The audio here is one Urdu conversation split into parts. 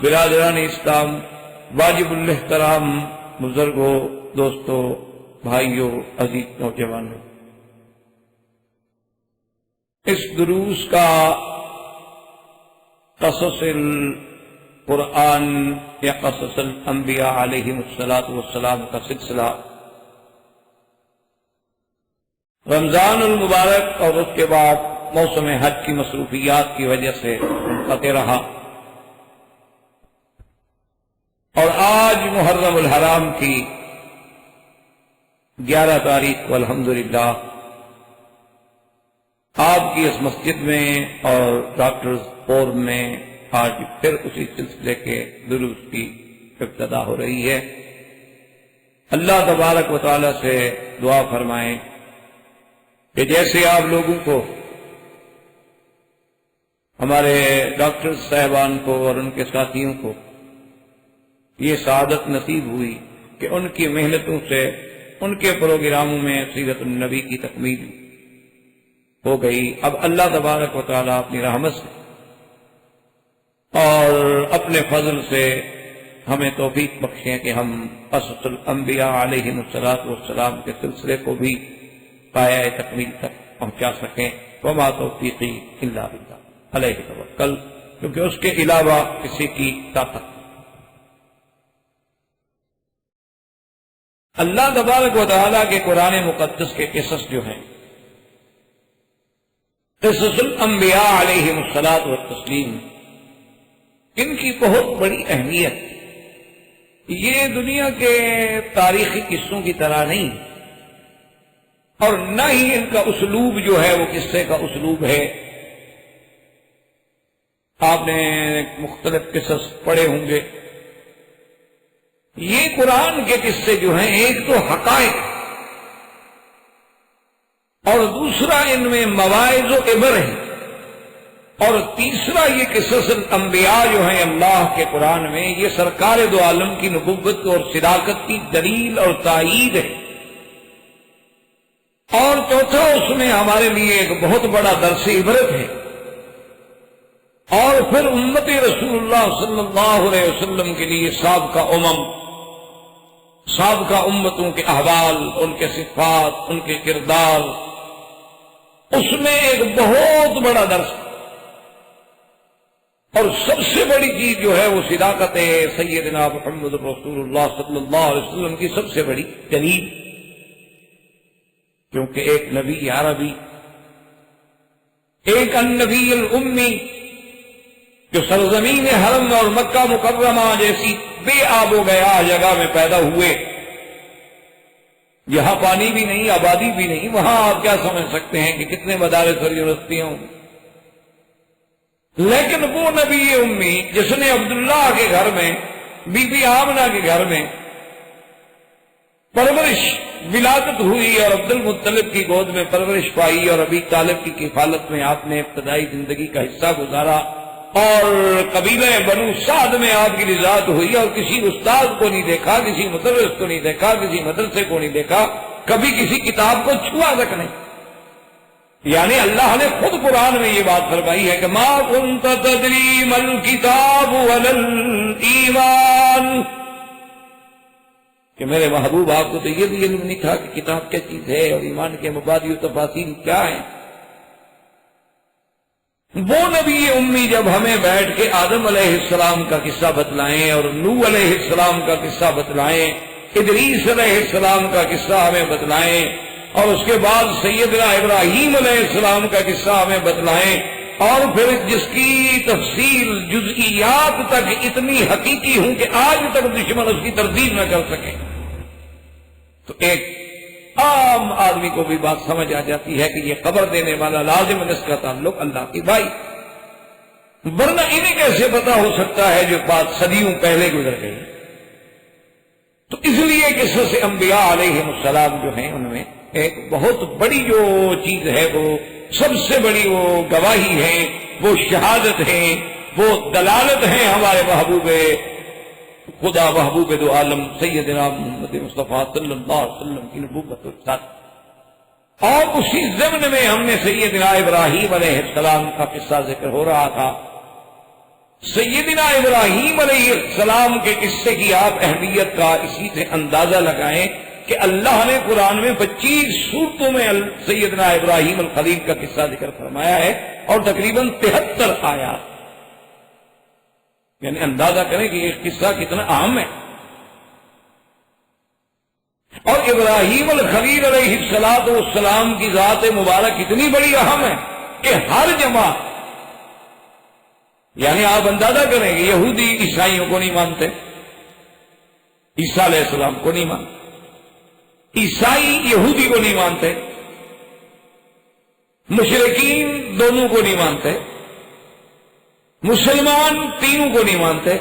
برادران اسلام، واجب الاحترام بزرگوں، دوستوں، بھائیوں، عزیز نوجوانوں، اس دروس کا قصص القرآن یا قصص الانبیاء علیہم الصلاۃ کا سلسلہ رمضان المبارک اور اس کے بعد موسم حج کی مصروفیات کی وجہ سے منقطع رہا، اور آج محرم الحرام کی 11 تاریخ کو الحمدللہ آپ کی اس مسجد میں اور ڈاکٹرز فورم میں آج پھر اسی سلسلے کے دروس کی ابتدا ہو رہی ہے۔ اللہ تبارک و تعالی سے دعا فرمائیں کہ جیسے آپ لوگوں کو، ہمارے ڈاکٹر صاحبان کو اور ان کے ساتھیوں کو یہ سعادت نصیب ہوئی کہ ان کی محنتوں سے ان کے پروگراموں میں سیرت النبی کی تکمیل ہو گئی، اب اللہ تبارک و تعالیٰ اپنی رحمت سے اور اپنے فضل سے ہمیں توفیق بخشیں کہ ہم قصص الانبیاء علیہم السلام کے سلسلے کو بھی پایۂ تکمیل تک پہنچا سکیں۔ وما توفیقی الا باللہ علیہ توکل، کیونکہ اس کے علاوہ کسی کی طاقت۔ اللہ تبارک و تعالیٰ کے قرآن مقدس کے قصص جو ہیں، قصص الانبیاء علیہم الصلاۃ والتسلیم، ان کی بہت بڑی اہمیت، یہ دنیا کے تاریخی قصوں کی طرح نہیں، اور نہ ہی ان کا اسلوب جو ہے وہ قصے کا اسلوب ہے۔ آپ نے مختلف قصص پڑھے ہوں گے، یہ قرآن کے قصے جو ہیں ایک تو حقائق اور دوسرا ان میں مواعظ و عبر ہیں، اور تیسرا یہ قصص الانبیاء جو ہیں اللہ کے قرآن میں، یہ سرکار دو عالم کی نبوت اور صداقت کی دلیل اور تائید ہے، اور چوتھا اس میں ہمارے لیے ایک بہت بڑا درس عبرت ہے، اور پھر امت رسول اللہ صلی اللہ علیہ وسلم کے لیے سابقہ امتوں کے احوال، ان کے صفات، ان کے کردار، اس میں ایک بہت بڑا درس، اور سب سے بڑی چیز جو ہے وہ صداقت سیدنا محمد رسول اللہ صلی اللہ علیہ وسلم کی سب سے بڑی دلیل، کیونکہ ایک نبی عربی، ایک النبی الامی جو سرزمین حرم اور مکہ مکرمہ جیسی بے آب و گیا جگہ میں پیدا ہوئے، یہاں پانی بھی نہیں، آبادی بھی نہیں، وہاں آپ کیا سمجھ سکتے ہیں کہ کتنے مدارس اور یونیورسٹیاں ہوں، لیکن وہ نبی امی جس نے عبداللہ کے گھر میں، بی بی آمنہ کے گھر میں پرورش ولادت ہوئی اور عبد المطلب کی گود میں پرورش پائی، اور ابی طالب کی کفالت میں آپ نے ابتدائی زندگی کا حصہ گزارا، اور قبیلہ بنو سعد میں آپ کی رضاعت ہوئی، اور کسی استاد کو نہیں دیکھا، کسی مدرس کو نہیں دیکھا، کسی مدرسے کو نہیں دیکھا، کبھی کسی کتاب کو چھوا تک نہیں، یعنی اللہ نے خود قرآن میں یہ بات فرمائی ہے کہ ما كنت تدری ما الکتاب ولا الایمان، کہ میرے محبوب آپ کو تو یہ بھی علم نہیں تھا کہ کتاب کیا چیز ہے اور ایمان کے مبادی و تفاصیل کیا ہیں۔ وہ نبی امی جب ہمیں بیٹھ کے آدم علیہ السلام کا قصہ بتلائیں، اور نوح علیہ السلام کا قصہ بتلائیں، ادریس علیہ السلام کا قصہ ہمیں بتلائیں، اور اس کے بعد سیدنا ابراہیم علیہ السلام کا قصہ ہمیں بتلائیں، اور پھر جس کی تفصیل جزئیات تک اتنی حقیقی ہوں کہ آج تک دشمن اس کی تردید نہ کر سکے، تو ایک عام آدمی کو بھی بات سمجھ آ جاتی ہے کہ یہ خبر دینے والا لازم اس کا تعلق اللہ کی بھائی، ورنہ انہیں کیسے پتا ہو سکتا ہے جو بات صدیوں پہلے گزر گئی۔ تو اس لیے قصص انبیاء علیہم السلام جو ہیں ان میں ایک بہت بڑی جو چیز ہے، وہ سب سے بڑی وہ گواہی ہے، وہ شہادت ہے، وہ دلالت ہے ہمارے محبوب خدا، محبوب دو عالم سیدنا محمد مصطفیٰ صلی اللہ علیہ وسلم کی نبوت کے ساتھ۔ اور اسی ضمن میں ہم نے سیدنا ابراہیم علیہ السلام کا قصہ ذکر ہو رہا تھا، سیدنا ابراہیم علیہ السلام کے قصے کی آپ اہمیت کا اسی سے اندازہ لگائیں کہ اللہ نے قرآن میں 25 سورتوں میں سیدنا ابراہیم الخلیل کا قصہ ذکر فرمایا ہے اور تقریباً 73 آیات. یعنی اندازہ کریں کہ یہ قصہ کتنا اہم ہے. اور ابراہیم الخلیل علیہ السلام کی ذات مبارک اتنی بڑی اہم ہے کہ ہر جماعت، یعنی آپ اندازہ کریں کہ یہودی عیسائیوں کو نہیں مانتے، عیسیٰ علیہ السلام کو نہیں مانتے، عیسائی یہودی کو نہیں مانتے، مشرکین دونوں کو نہیں مانتے، مسلمان تینوں کو نہیں مانتے،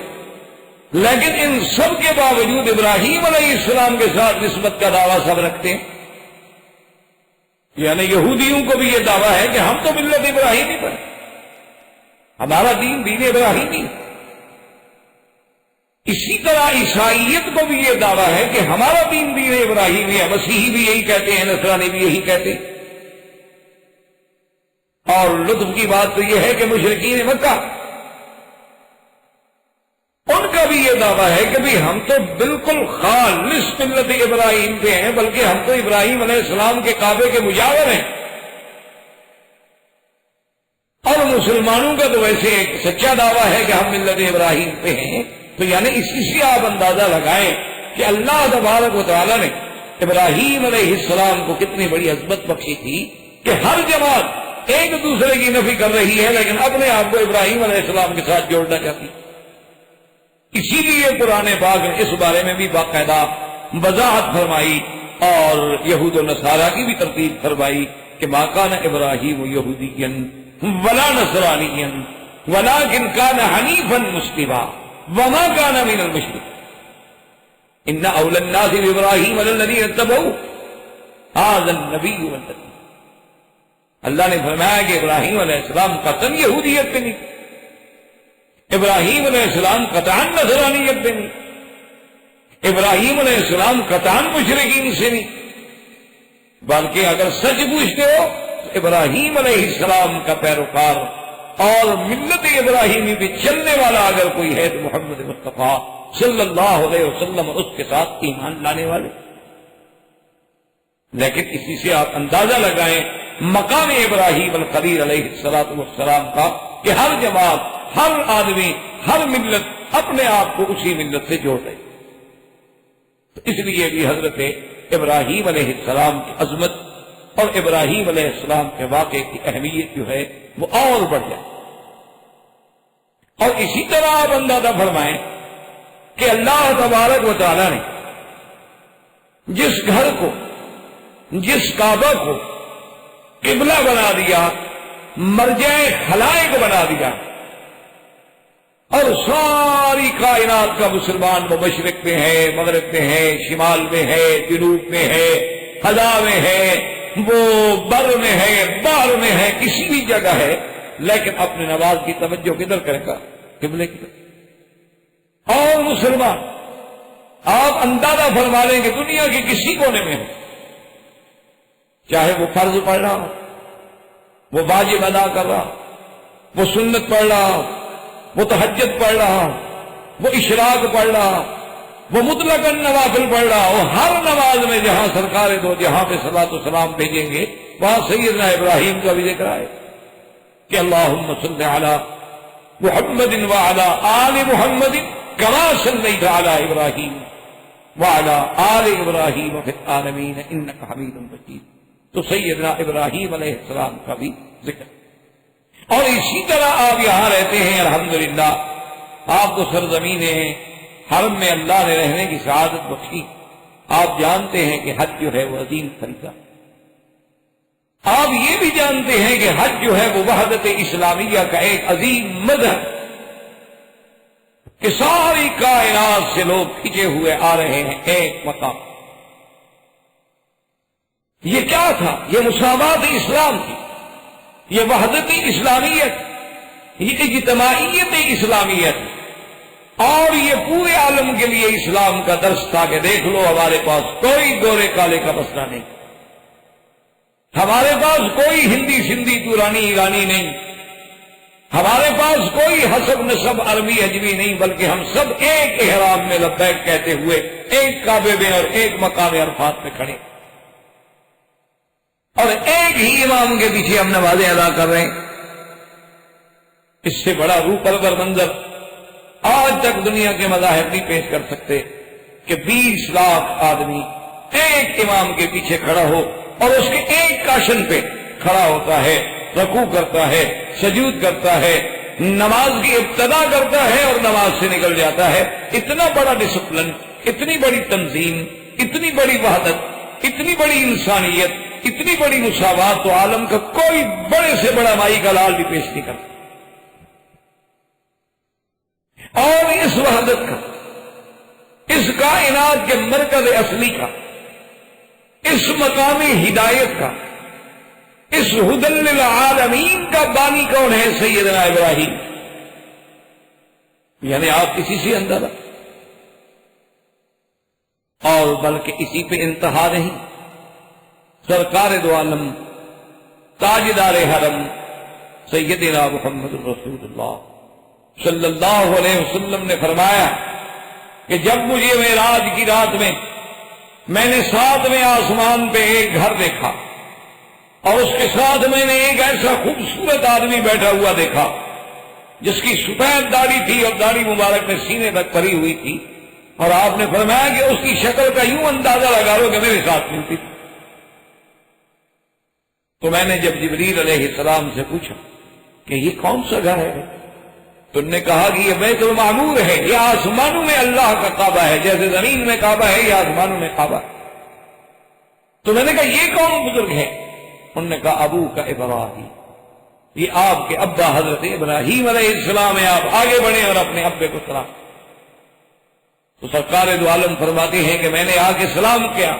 لیکن ان سب کے باوجود ابراہیم علیہ السلام کے ساتھ نسبت کا دعویٰ سب رکھتے ہیں. یعنی یہودیوں کو بھی یہ دعویٰ ہے کہ ہم تو ملت ابراہیمی پر، ہمارا دین دین ابراہیمی ہے. اسی طرح عیسائیت کو بھی یہ دعویٰ ہے کہ ہمارا دین دین ابراہیمی ہے. مسیحی بھی یہی کہتے ہیں، نصرانی بھی یہی کہتے ہیں. اور لطف کی بات تو یہ ہے کہ مشرکین مکہ، ان کا بھی یہ دعویٰ ہے کہ ہم تو بالکل خالص ملت ابراہیم پہ ہیں، بلکہ ہم تو ابراہیم علیہ السلام کے کعبے کے مجاور ہیں. اور مسلمانوں کا تو ویسے ایک سچا دعویٰ ہے کہ ہم ملت ابراہیم پہ ہیں. تو یعنی اسی سے آپ اندازہ لگائیں کہ اللہ تبارک و تعالیٰ نے ابراہیم علیہ السلام کو کتنی بڑی عظمت بخشی تھی کہ ہر جماعت ایک دوسرے کی نفی کر رہی ہے لیکن اپنے آپ کو ابراہیم علیہ السلام کے ساتھ جوڑنا چاہتی. اسی لیے قرآن پاک نے اس بارے میں بھی باقاعدہ وضاحت فرمائی اور یہود و نصارہ کی بھی ترتیب فرمائی کہ ما کان ابراہیم یہودیا ولا نصرانیا ولکن کان حنیفا مسلما وما کان من المشرکین ان اولی الناس بابراہیم الذین اتبعوہ ھذا النبی والذین. اللہ نے فرمایا کہ ابراہیم علیہ السلام قطعاً یہودیت پہ نہیں، ابراہیم علیہ السلام قطعاً نصرانیت پہ نہیں، ابراہیم علیہ السلام قطعاً مشرکین سے نہیں، بلکہ اگر سچ پوچھتے ہو تو ابراہیم علیہ السلام کا پیروکار اور ملت ابراہیمی پہ چلنے والا اگر کوئی ہے تو محمد مصطفیٰ صلی اللہ علیہ وسلم اس کے ساتھ ایمان لانے والے. لیکن اسی سے آپ اندازہ لگائیں مقام ابراہیم الخلیل علیہ السلام کا کہ ہر جماعت، ہر آدمی، ہر ملت اپنے آپ کو اسی ملت سے جوڑ رہی. تو اس لیے بھی حضرت ابراہیم علیہ السلام کی عظمت اور ابراہیم علیہ السلام کے واقعے کی اہمیت جو ہے وہ اور بڑھ جائے. اور اسی طرح آپ اندازہ فرمائیں کہ اللہ تبارک و تعالی نے جس گھر کو، جس کعبہ کو قبلہ بنا دیا، مرجع خلائق بنا دیا، اور ساری کائنات کا مسلمان وہ مشرق میں ہے، مغرب میں ہے، شمال میں ہے، جنوب میں ہے، خلا میں ہے، وہ بر میں ہے، بحر میں ہے، کسی بھی جگہ ہے، لیکن اپنے نماز کی توجہ کدھر کرے گا؟ قبلے کی طرف. اور مسلمان آپ اندازہ فرما لیں کہ دنیا کے کسی کونے میں ہو، چاہے وہ فرض پڑھ رہا ہو، وہ واجب ادا کر رہا ہو، وہ سنت پڑھ رہا ہو، وہ تہجد پڑھ رہا ہو، وہ اشراق پڑھ رہا ہو، وہ مطلقاً نوافل پڑھ رہا ہو، ہر نماز میں جہاں سرکار دو جہاں پہ صلاۃ و سلام بھیجیں گے وہاں سیدنا ابراہیم کا بھی ذکر آئے کہ اللہم صل علی محمد وعلی آل محمد کما صلیت علی ابراہیم وعلی آل ابراہیم فی العالمین انک حمید مجید. تو سیدنا ابراہیم علیہ السلام کا بھی ذکر. اور اسی طرح آپ یہاں رہتے ہیں الحمدللہ، آپ کو سرزمین حرم میں اللہ نے رہنے کی سعادت بخشی. آپ جانتے ہیں کہ حج جو ہے وہ عظیم فریضہ. آپ یہ بھی جانتے ہیں کہ حج جو ہے وہ وحدت اسلامیہ کا ایک عظیم مظہر کہ ساری کائنات سے لوگ کھنچے ہوئے آ رہے ہیں ایک مقام. یہ کیا تھا؟ یہ مساوات اسلام تھی، یہ وحدت اسلامیت، یہ اجتماعیت اسلامیت، اور یہ پورے عالم کے لیے اسلام کا درس تھا کہ دیکھ لو ہمارے پاس کوئی گورے کالے کا مسئلہ نہیں، ہمارے پاس کوئی ہندی سندھی تورانی ایرانی نہیں، ہمارے پاس کوئی حسب نسب عربی اجمی نہیں، بلکہ ہم سب ایک احرام میں لبیک کہتے ہوئے ایک کعبے میں اور ایک مقام عرفات میں کھڑے، اور ایک ہی امام کے پیچھے ہم نمازیں ادا کر رہے ہیں۔ اس سے بڑا روح پرور منظر آج تک دنیا کے مذاہب نہیں پیش کر سکتے کہ 20 لاکھ آدمی ایک امام کے پیچھے کھڑا ہو اور اس کے ایک کاشن پہ کھڑا ہوتا ہے، رکوع کرتا ہے، سجود کرتا ہے، نماز کی ابتدا کرتا ہے اور نماز سے نکل جاتا ہے۔ اتنا بڑا ڈسپلن، اتنی بڑی تنظیم، اتنی بڑی وحدت، اتنی بڑی انسانیت، اتنی بڑی مساوات تو عالم کا کوئی بڑے سے بڑا مائی کا لال بھی پیش نہیں کرتا۔ اور اس وحدت کا، اس کائنات کے مرکز اصلی کا، اس مقام ہدایت کا، اس ہدی للعالمین کا بانی کون ہے؟ سیدنا ابراہیم۔ یعنی آپ کسی سے اندازہ، اور بلکہ اسی پہ انتہا نہیں، سرکار دو عالم تاجدار حرم سیدنا محمد رسول اللہ صلی اللہ علیہ وسلم نے فرمایا کہ جب مجھے معراج کی رات میں نے 7ویں آسمان پہ ایک گھر دیکھا، اور اس کے ساتھ میں نے ایک ایسا خوبصورت آدمی بیٹھا ہوا دیکھا جس کی سفید داڑھی تھی اور داڑھی مبارک میں سینے تک پری ہوئی تھی، اور آپ نے فرمایا کہ اس کی شکل کا یوں اندازہ لگا لو کہ میرے ساتھ ملتی تھی۔ تو میں نے جب جبریل علیہ السلام سے پوچھا کہ یہ کون سا گھر ہے، تو انہوں نے کہا کہ یہ بیت المعمور ہے، یہ آسمانوں میں اللہ کا کعبہ ہے، جیسے زمین میں کعبہ ہے یہ آسمانوں میں کعبہ ہے۔ تو میں نے کہا یہ کون بزرگ ہے؟ انہوں نے کہا ابو کا ابراہیم، یہ آپ کے ابا حضرت ابراہیم علیہ السلام ہے، آپ آگے بڑھیں اور اپنے ابے کو سلام۔ تو سرکار دو عالم فرماتے ہیں کہ میں نے آ کے سلام کیا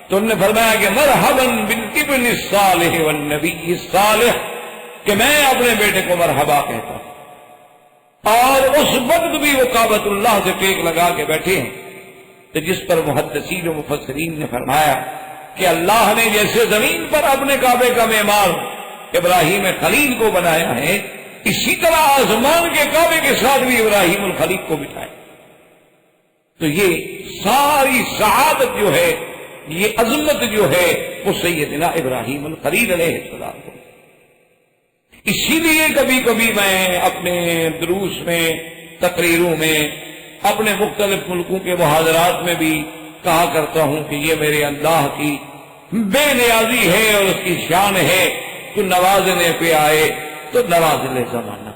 تو انہوں نے فرمایا کہ مرحبا بالابن الصالح والنبی الصالح، کہ میں اپنے بیٹے کو مرحبا کہتا ہوں۔ اور اس وقت بھی وہ کعبۃ اللہ سے ٹیک لگا کے بیٹھے ہیں، تو جس پر محدثین و مفسرین نے فرمایا کہ اللہ نے جیسے زمین پر اپنے کعبے کا معمار ابراہیم خلیل کو بنایا ہے، اسی طرح آسمان کے کعبے کے ساتھ بھی ابراہیم الخلیل کو بٹھایا۔ تو یہ ساری سعادت جو ہے، یہ عظمت جو ہے، وہ سیدنا ابراہیم الخلیل علیہ السلام کو۔ اسی لیے کبھی کبھی میں اپنے دروس میں، تقریروں میں، اپنے مختلف ملکوں کے محاضرات میں بھی کہا کرتا ہوں کہ یہ میرے اللہ کی بے نیازی ہے اور اس کی شان ہے، تو نوازنے پہ آئے تو نواز لے زمانہ،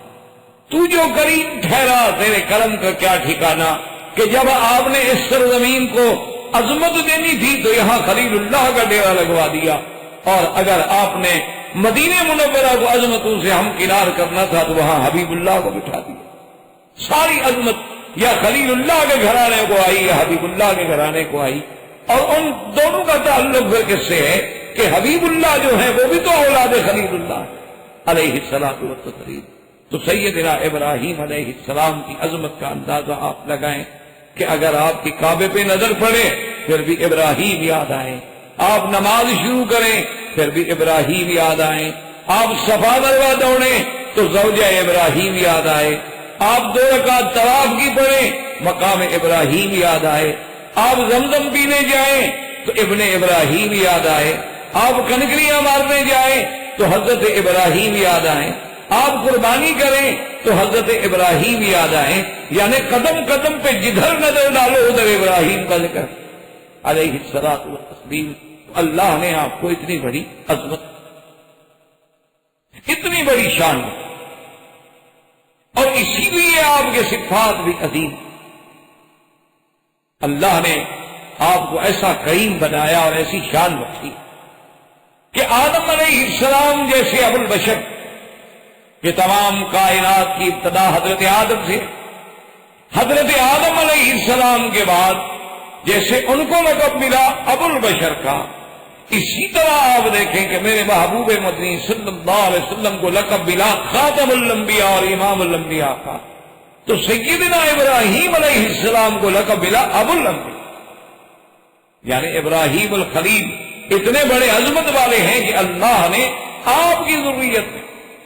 تو جو کریم ٹھہرا تیرے کرم کا کیا ٹھکانہ، کہ جب آپ نے اس سرزمین کو عظمت دینی تھی تو یہاں خلیل اللہ کا ڈیرا لگوا دیا، اور اگر آپ نے مدینہ منورہ کو عظمتوں سے ہمکنار کرنا تھا تو وہاں حبیب اللہ کو بٹھا دیا۔ ساری عظمت یا خلیل اللہ کے گھرانے کو آئی یا حبیب اللہ کے گھرانے کو آئی، اور ان دونوں کا تعلق پھر کس سے ہے کہ حبیب اللہ جو ہیں وہ بھی تو اولاد خلیل اللہ علیہ الصلوۃ والتسلیم۔ تو سیدنا ابراہیم علیہ السلام کی عظمت کا اندازہ آپ لگائیں کہ اگر آپ کی کعبے پہ نظر پڑے پھر بھی ابراہیم یاد آئے، آپ نماز شروع کریں پھر بھی ابراہیم یاد آئیں، آپ صفا مروا دوڑیں تو زوجہ ابراہیم یاد آئے، آپ 2 رکعت طواف کی پڑھیں مقام ابراہیم یاد آئے، آپ زمزم پینے جائیں تو ابن ابراہیم یاد آئے، آپ کنکریاں مارنے جائیں تو حضرت ابراہیم یاد آئیں، آپ قربانی کریں تو حضرت ابراہیم یاد آئیں، یعنی قدم قدم پہ جدھر نظر ڈالو ادھر ابراہیم کا ذکر علیہ الصلوۃ والتسلیم۔ اللہ نے آپ کو اتنی بڑی عظمت، اتنی بڑی شان، اور اسی لیے آپ کے صفات بھی عظیم۔ اللہ نے آپ کو ایسا کریم بنایا اور ایسی شان بخشی کہ آدم علیہ السلام جیسے ابو البشر، کہ تمام کائنات کی ابتدا حضرت آدم سے، حضرت آدم علیہ السلام کے بعد جیسے ان کو لقب ملا ابو البشر کا، اسی طرح آپ دیکھیں کہ میرے محبوب مدنی صلی اللہ علیہ وسلم کو لقب ملا خاتم الانبیاء اور امام الانبیاء کا، تو سیدنا ابراہیم علیہ السلام کو لقب ملا ابو الانبیاء، یعنی ابراہیم الخلیل اتنے بڑے عظمت والے ہیں کہ اللہ نے آپ کی ذریت میں،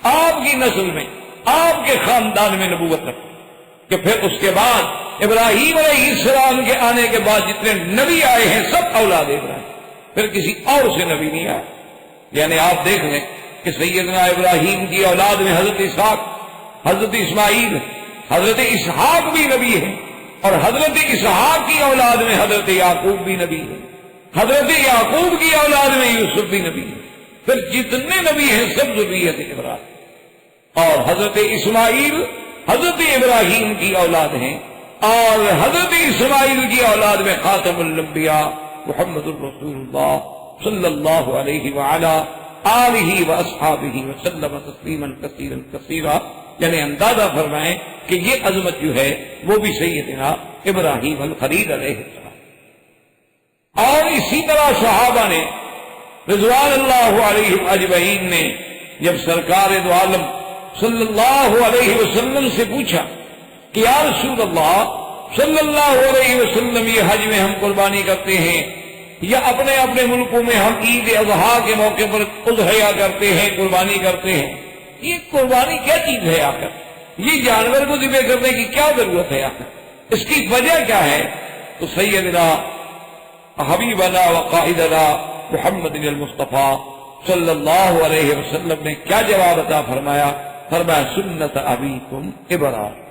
آپ کی نسل میں، آپ کے خاندان میں نبوت رکھی کہ پھر اس کے بعد ابراہیم علیہ السلام کے آنے کے بعد جتنے نبی آئے ہیں سب اولاد ابراہیم، پھر کسی اور سے نبی نہیں آیا۔ یعنی آپ دیکھ لیں کہ سیدنا ابراہیم کی اولاد میں حضرت اسحاق، حضرت اسماعیل، حضرت اسحاق بھی نبی ہیں، اور حضرت اسحاق کی اولاد میں حضرت یعقوب بھی نبی ہے، حضرت یعقوب کی اولاد میں یوسف بھی نبی ہے، پھر جتنے نبی ہیں سب ذریت ابراہیم، اور حضرت اسماعیل حضرت ابراہیم کی اولاد ہیں، اور حضرت اسماعیل کی اولاد میں خاتم الانبیاء محمد الرسول اللہ صلی اللہ علیہ وعلا آلہ واصحابہ وسلم تسلیما کثیرا کثیرا۔ یعنی اندازہ فرمائیں کہ یہ عظمت جو ہے وہ بھی سیدنا ابراہیم الخلیل علیہ السلام۔ اور اسی طرح صحابہ نے رضوان اللہ علیہ اجمعین نے جب سرکار دو عالم صلی اللہ علیہ وسلم سے پوچھا کہ یا رسول اللہ صلی اللہ علیہ وسلم، یہ حج میں ہم قربانی کرتے ہیں یا اپنے اپنے ملکوں میں ہم عید اضحیٰ کے موقع پر اضحیہ کرتے ہیں، قربانی کرتے ہیں، یہ قربانی کیا چیز ہے آخر؟ یہ جانور کو ذبح کرنے کی کیا ضرورت ہے آخر؟ اس کی وجہ کیا ہے؟ تو سیدنا حبیبنا وقائدنا محمد المصطفیٰ صلی اللہ علیہ وسلم نے کیا جواب عطا فرمایا؟ فرمایا سنت ابیکم ابراہیم،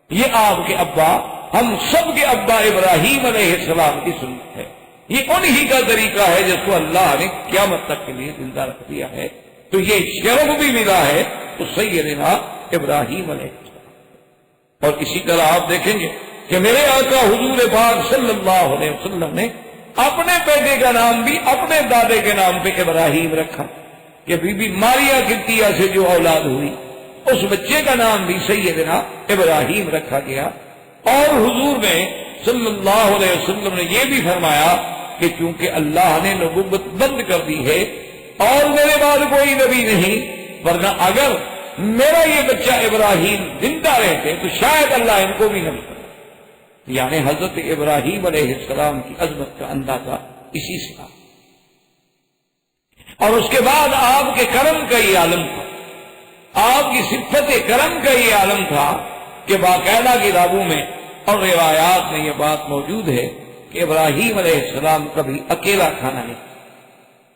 یہ آپ کے ابا، ہم سب کے ابا ابراہیم علیہ السلام کی سنت ہے، یہ انہی کا طریقہ ہے جس کو اللہ نے قیامت تک کے لیے زندہ رکھ دیا ہے، تو یہ شرف بھی ملا ہے تو سیدنا ابراہیم علیہ السلام۔ اور اسی طرح آپ دیکھیں گے کہ میرے آقا حضور پاک صلی اللہ علیہ وسلم نے اپنے بیٹے کا نام بھی اپنے دادے کے نام پہ ابراہیم رکھا، کہ بی بی ماریا قبطیہ سے جو اولاد ہوئی اس بچے کا نام بھی سیدنا ابراہیم رکھا گیا۔ اور حضور نے صلی اللہ علیہ وسلم نے یہ بھی فرمایا کہ چونکہ اللہ نے نبوت بند کر دی ہے اور میرے بعد کوئی نبی نہیں، ورنہ اگر میرا یہ بچہ ابراہیم زندہ رہتے تو شاید اللہ ان کو بھی نبی کرے۔ یعنی حضرت ابراہیم علیہ السلام کی عظمت کا اندازہ اسی سے آتا۔ اور اس کے بعد آپ کے کرم کا یہ عالم تھا، آپ کی صفت کرم کا یہ عالم تھا کہ باقاعدہ کتابوں میں اور روایات میں یہ بات موجود ہے کہ ابراہیم علیہ السلام کبھی اکیلا کھانا نہیں،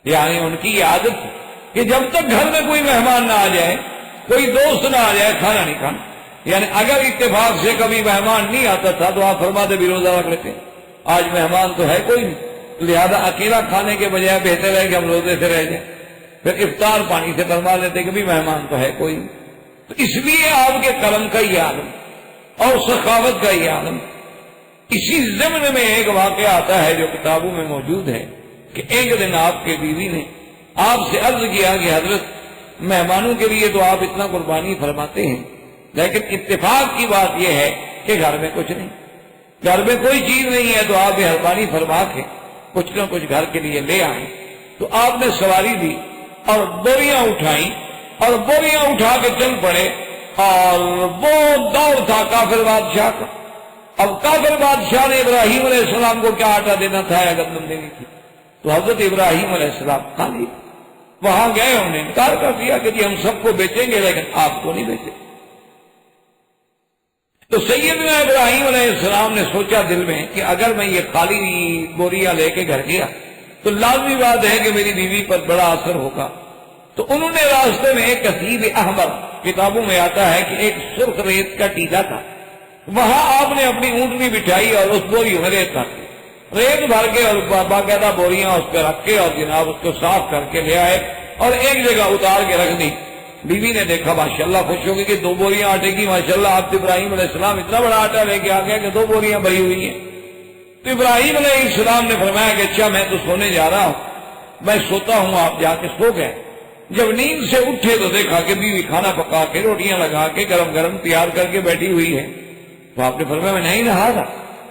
یعنی ان کی یہ عادت ہے کہ جب تک گھر میں کوئی مہمان نہ آ جائے، کوئی دوست نہ آ جائے، کھانا نہیں کھانا۔ یعنی اگر اتفاق سے کبھی مہمان نہیں آتا تھا تو آپ فرماتے بھی روزہ رکھ لیتے، آج مہمان تو ہے کوئی نہیں، لہذا اکیلا کھانے کے بجائے بہتر ہے کہ ہم روزے سے رہ جائیں، پھر افطار پانی سے فرما لیتے کہ بھی مہمان تو ہے کوئی نہیں۔ تو اس لیے آپ کے کرم کا یہ عالم اور سخاوت کا یہ عالم۔ اسی ضمن میں ایک واقعہ آتا ہے جو کتابوں میں موجود ہے کہ ایک دن آپ کے بیوی نے آپ سے عرض کیا کہ حضرت مہمانوں کے لیے تو آپ اتنا قربانی فرماتے ہیں، لیکن اتفاق کی بات یہ ہے کہ گھر میں کچھ نہیں، گھر میں کوئی چیز نہیں ہے، تو آپ مہربانی فرما کے کچھ نہ کچھ گھر کے لیے لے آئیں۔ تو آپ نے سواری دی اور بوریاں اٹھائیں اور بوریاں اٹھا کے چل پڑے، اور وہ دور تھا کافر بادشاہ کا۔ اب کافر بادشاہ نے ابراہیم علیہ السلام کو کیا آٹا دینا تھا یا گندم دینی تھی، تو حضرت ابراہیم علیہ السلام کھا لی۔ وہاں گئے، انہوں نے انکار کر دیا کہ جی ہم سب کو بیچیں گے لیکن آپ کو نہیں بیچیں۔ تو سیدنا ابراہیم علیہ السلام نے سوچا دل میں کہ اگر میں یہ خالی بوریاں لے کے گھر گیا تو لازمی بات ہے کہ میری بیوی پر بڑا اثر ہوگا۔ تو انہوں نے راستے میں ایک کثیب احمر، کتابوں میں آتا ہے کہ ایک سرخ ریت کا ٹیلا تھا، وہاں آپ نے اپنی اونٹنی بٹھائی اور اس بوری میں ریت رکھ کے ریت بھر کے اور باقاعدہ بوریاں اس پہ رکھ کے اور جناب اس کو صاف کر کے لے آئے اور ایک جگہ اتار کے رکھ دی۔ بیوی نے دیکھا ماشاءاللہ خوش ہوگی کہ 2 بوریاں آٹے کی، ماشاءاللہ آپ ابراہیم علیہ السلام اتنا بڑا آٹا لے کے آ گیا کہ 2 بوریاں بھری ہوئی ہیں۔ تو ابراہیم علیہ السلام نے فرمایا کہ اچھا میں تو سونے جا رہا ہوں، میں سوتا ہوں، آپ جا کے سو گئے۔ جب نیند سے اٹھے تو دیکھا کہ بیوی کھانا پکا کے روٹیاں لگا کے گرم گرم تیار کر کے بیٹھی ہوئی ہے۔ تو آپ نے فرمایا میں نہیں نہا تھا،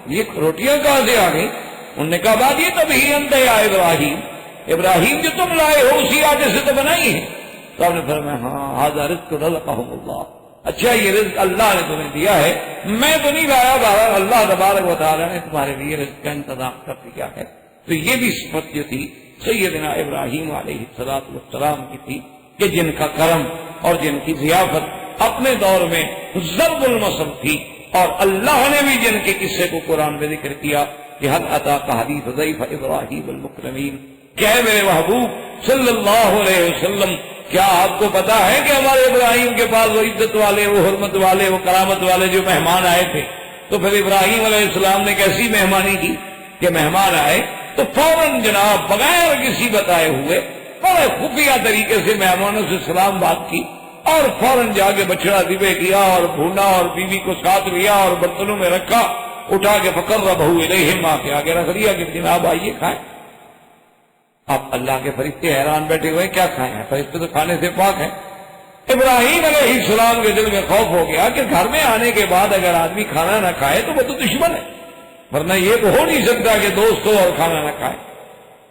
یہ روٹیاں کہاں سے آ گئی؟ انہوں نے کہا بات یہ تبھی انت یا ابراہیم، ابراہیم جو تم لائے ہو اسی آٹے سے تو بنائی ہے۔ تو آپ نے فرمایا ہاں ھذا رزق رزقهم اللہ، اچھا یہ رزق اللہ نے تمہیں دیا ہے، میں تو نہیں لایا، بہرحال اللہ تبارک و تعالیٰ نے تمہارے لیے رزق کا انتظام کر دیا ہے۔ تو یہ بھی صفت جو تھی سیدنا ابراہیم علیہ السلام کی تھی کہ جن کا کرم اور جن کی ضیافت اپنے دور میں ضرب المثل تھی، اور اللہ نے بھی جن کے قصے کو قرآن میں ذکر کیا کہ حل اتاک حدیث ضیف ابراہیم المکرمین، کیا ہے میرے محبوب صلی اللہ علیہ وسلم، کیا آپ کو پتا ہے کہ ہمارے ابراہیم کے پاس وہ عزت والے، وہ حرمت والے، وہ کرامت والے جو مہمان آئے تھے؟ تو پھر ابراہیم علیہ السلام نے کیسی مہمانی کی کہ مہمان آئے تو فوراً جناب بغیر کسی بتائے ہوئے بڑے خفیہ طریقے سے مہمانوں سے سلام بات کی، اور فوراً جا کے بچڑا ذبح کیا اور بھونا اور بیوی کو ساتھ لیا اور برتنوں میں رکھا، اٹھا کے فقربہ الیہم، ماں کے آگے رکھ دیا کہ جناب آئیے کھائیں۔ اب اللہ کے فرشتے حیران بیٹھے ہوئے کیا کھائیں ہیں، فرشتے تو کھانے سے پاک ہیں۔ ابراہیم علیہ السلام کے دل میں خوف ہو گیا کہ گھر میں آنے کے بعد اگر آدمی کھانا نہ کھائے تو وہ تو دشمن ہے، ورنہ یہ تو ہو نہیں سکتا کہ دوست ہو اور کھانا نہ کھائے۔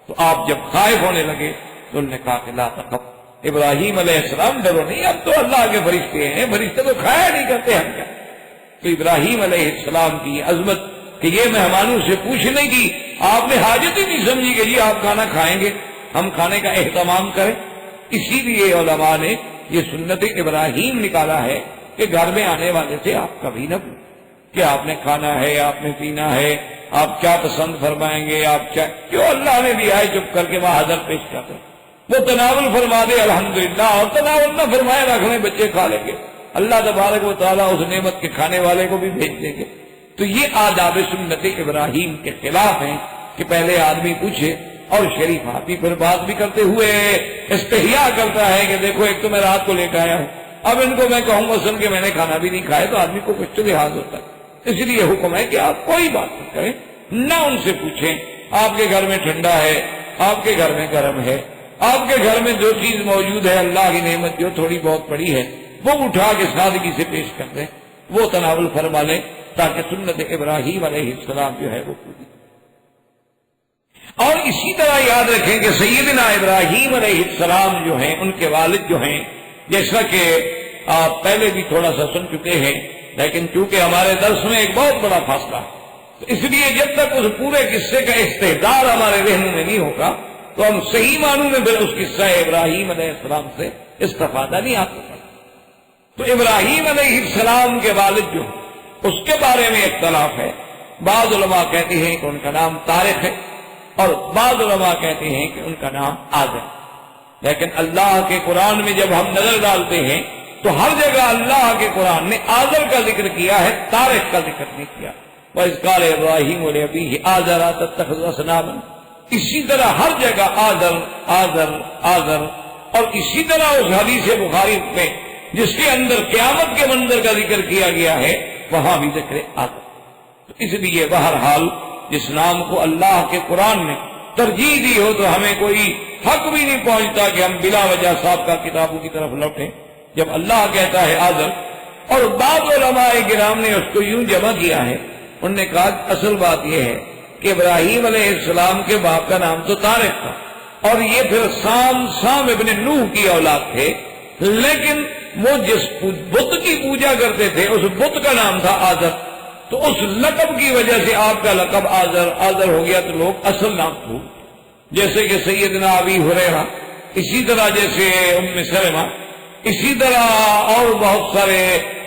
تو آپ جب خائف ہونے لگے تو انہوں نے کہا کہ لا تخف، ابراہیم علیہ السلام ڈرو نہیں، اب تو اللہ کے فرشتے ہیں، فرشتے تو کھایا نہیں کرتے ہم کیا۔ تو ابراہیم علیہ السلام کی یہ عظمت کہ یہ مہمانوں سے پوچھنے کی آپ نے حاجت ہی نہیں سمجھی کہ جی آپ کھانا کھائیں گے، ہم کھانے کا اہتمام کریں۔ اسی لیے علماء نے یہ سنت ابراہیم نکالا ہے کہ گھر میں آنے والے سے آپ کبھی نہ پوچھیں کہ آپ نے کھانا ہے، آپ نے پینا ہے، آپ کیا پسند فرمائیں گے، آپ کیا، کیوں اللہ نے دیا ہے چپ کر کے وہاں حاضر پیش کرتے ہیں، وہ تناول فرما دے الحمدللہ، اور تناول نہ فرمائے رکھ لیں بچے کھا لیں گے، اللہ تبارک و تعالیٰ اس نعمت کے کھانے والے کو بھی بھیج دیں گے۔ تو یہ آداب سنت ابراہیم کے خلاف ہیں کہ پہلے آدمی پوچھے، اور شریف آدمی پھر بات بھی کرتے ہوئے استحیا کرتا ہے کہ دیکھو ایک تو میں رات کو لے کے آیا ہوں، اب ان کو میں کہوں گا سن کہ میں نے کھانا بھی نہیں کھایا تو آدمی کو کچھ تو لحاظ ہوتا ہے۔ اس لیے حکم ہے کہ آپ کوئی بات نہیں کریں، نہ ان سے پوچھیں آپ کے گھر میں ٹھنڈا ہے، آپ کے گھر میں گرم ہے، آپ کے گھر میں جو چیز موجود ہے اللہ کی نعمت جو تھوڑی بہت پڑی ہے وہ اٹھا کے سادگی سے پیش کر دیں، وہ تناول فرما لیں تاکہ سنت ابراہیم علیہ السلام جو ہے وہ پوری۔ اور اسی طرح یاد رکھیں کہ سیدنا ابراہیم علیہ السلام جو ہیں، ان کے والد جو ہیں، جیسا کہ آپ پہلے بھی تھوڑا سا سن چکے ہیں، لیکن چونکہ ہمارے درس میں ایک بہت بڑا فاصلہ ہے، تو اس لیے جب تک اس پورے قصے کا استحضار ہمارے ذہن میں نہیں ہوگا تو ہم صحیح معنوں میں پھر اس قصہ ابراہیم علیہ السلام سے استفادہ نہیں حاصل کرتے۔ تو ابراہیم علیہ السلام کے والد جو اس کے بارے میں اختلاف ہے، بعض علماء کہتے ہیں کہ ان کا نام طارق ہے، اور بعض علماء کہتے ہیں کہ ان کا نام آزر، لیکن اللہ کے قرآن میں جب ہم نظر ڈالتے ہیں تو ہر جگہ اللہ کے قرآن نے آزر کا ذکر کیا ہے، طارق کا ذکر نہیں کیا۔ وَإِذْ قَالَ إِبْرَاهِيمُ لِأَبِيهِ آزَرَ أَتَتَّخِذُ أَصْنَامًا، اسی طرح ہر جگہ آزر آزر آزر، اور اسی طرح اس حدیث بخاری میں جس کے اندر قیامت کے منظر کا ذکر کیا گیا ہے وہاں بھی ذکر آزر۔ تو اس لیے بہرحال جس نام کو اللہ کے قرآن نے ترجیح دی ہو تو ہمیں کوئی حق بھی نہیں پہنچتا کہ ہم بلا وجہ صاحب کا کتابوں کی طرف لوٹیں جب اللہ کہتا ہے آزر۔ اور بعض علماء کرام نے اس کو یوں جمع کیا ہے، انہوں نے کہا اصل بات یہ ہے کہ ابراہیم علیہ السلام کے باپ کا نام تو طارق تھا، اور یہ پھر سام ابن نوح کی اولاد تھے، لیکن وہ جس بت کی پوجا کرتے تھے اس بت کا نام تھا آزر، تو اس لقب کی وجہ سے آپ کا لقب آزر ہو گیا، تو لوگ اصل نام بھول، جیسے کہ سیدنا ابی ہریرہ، اسی طرح جیسے ام سلمہ، اسی طرح اور بہت سارے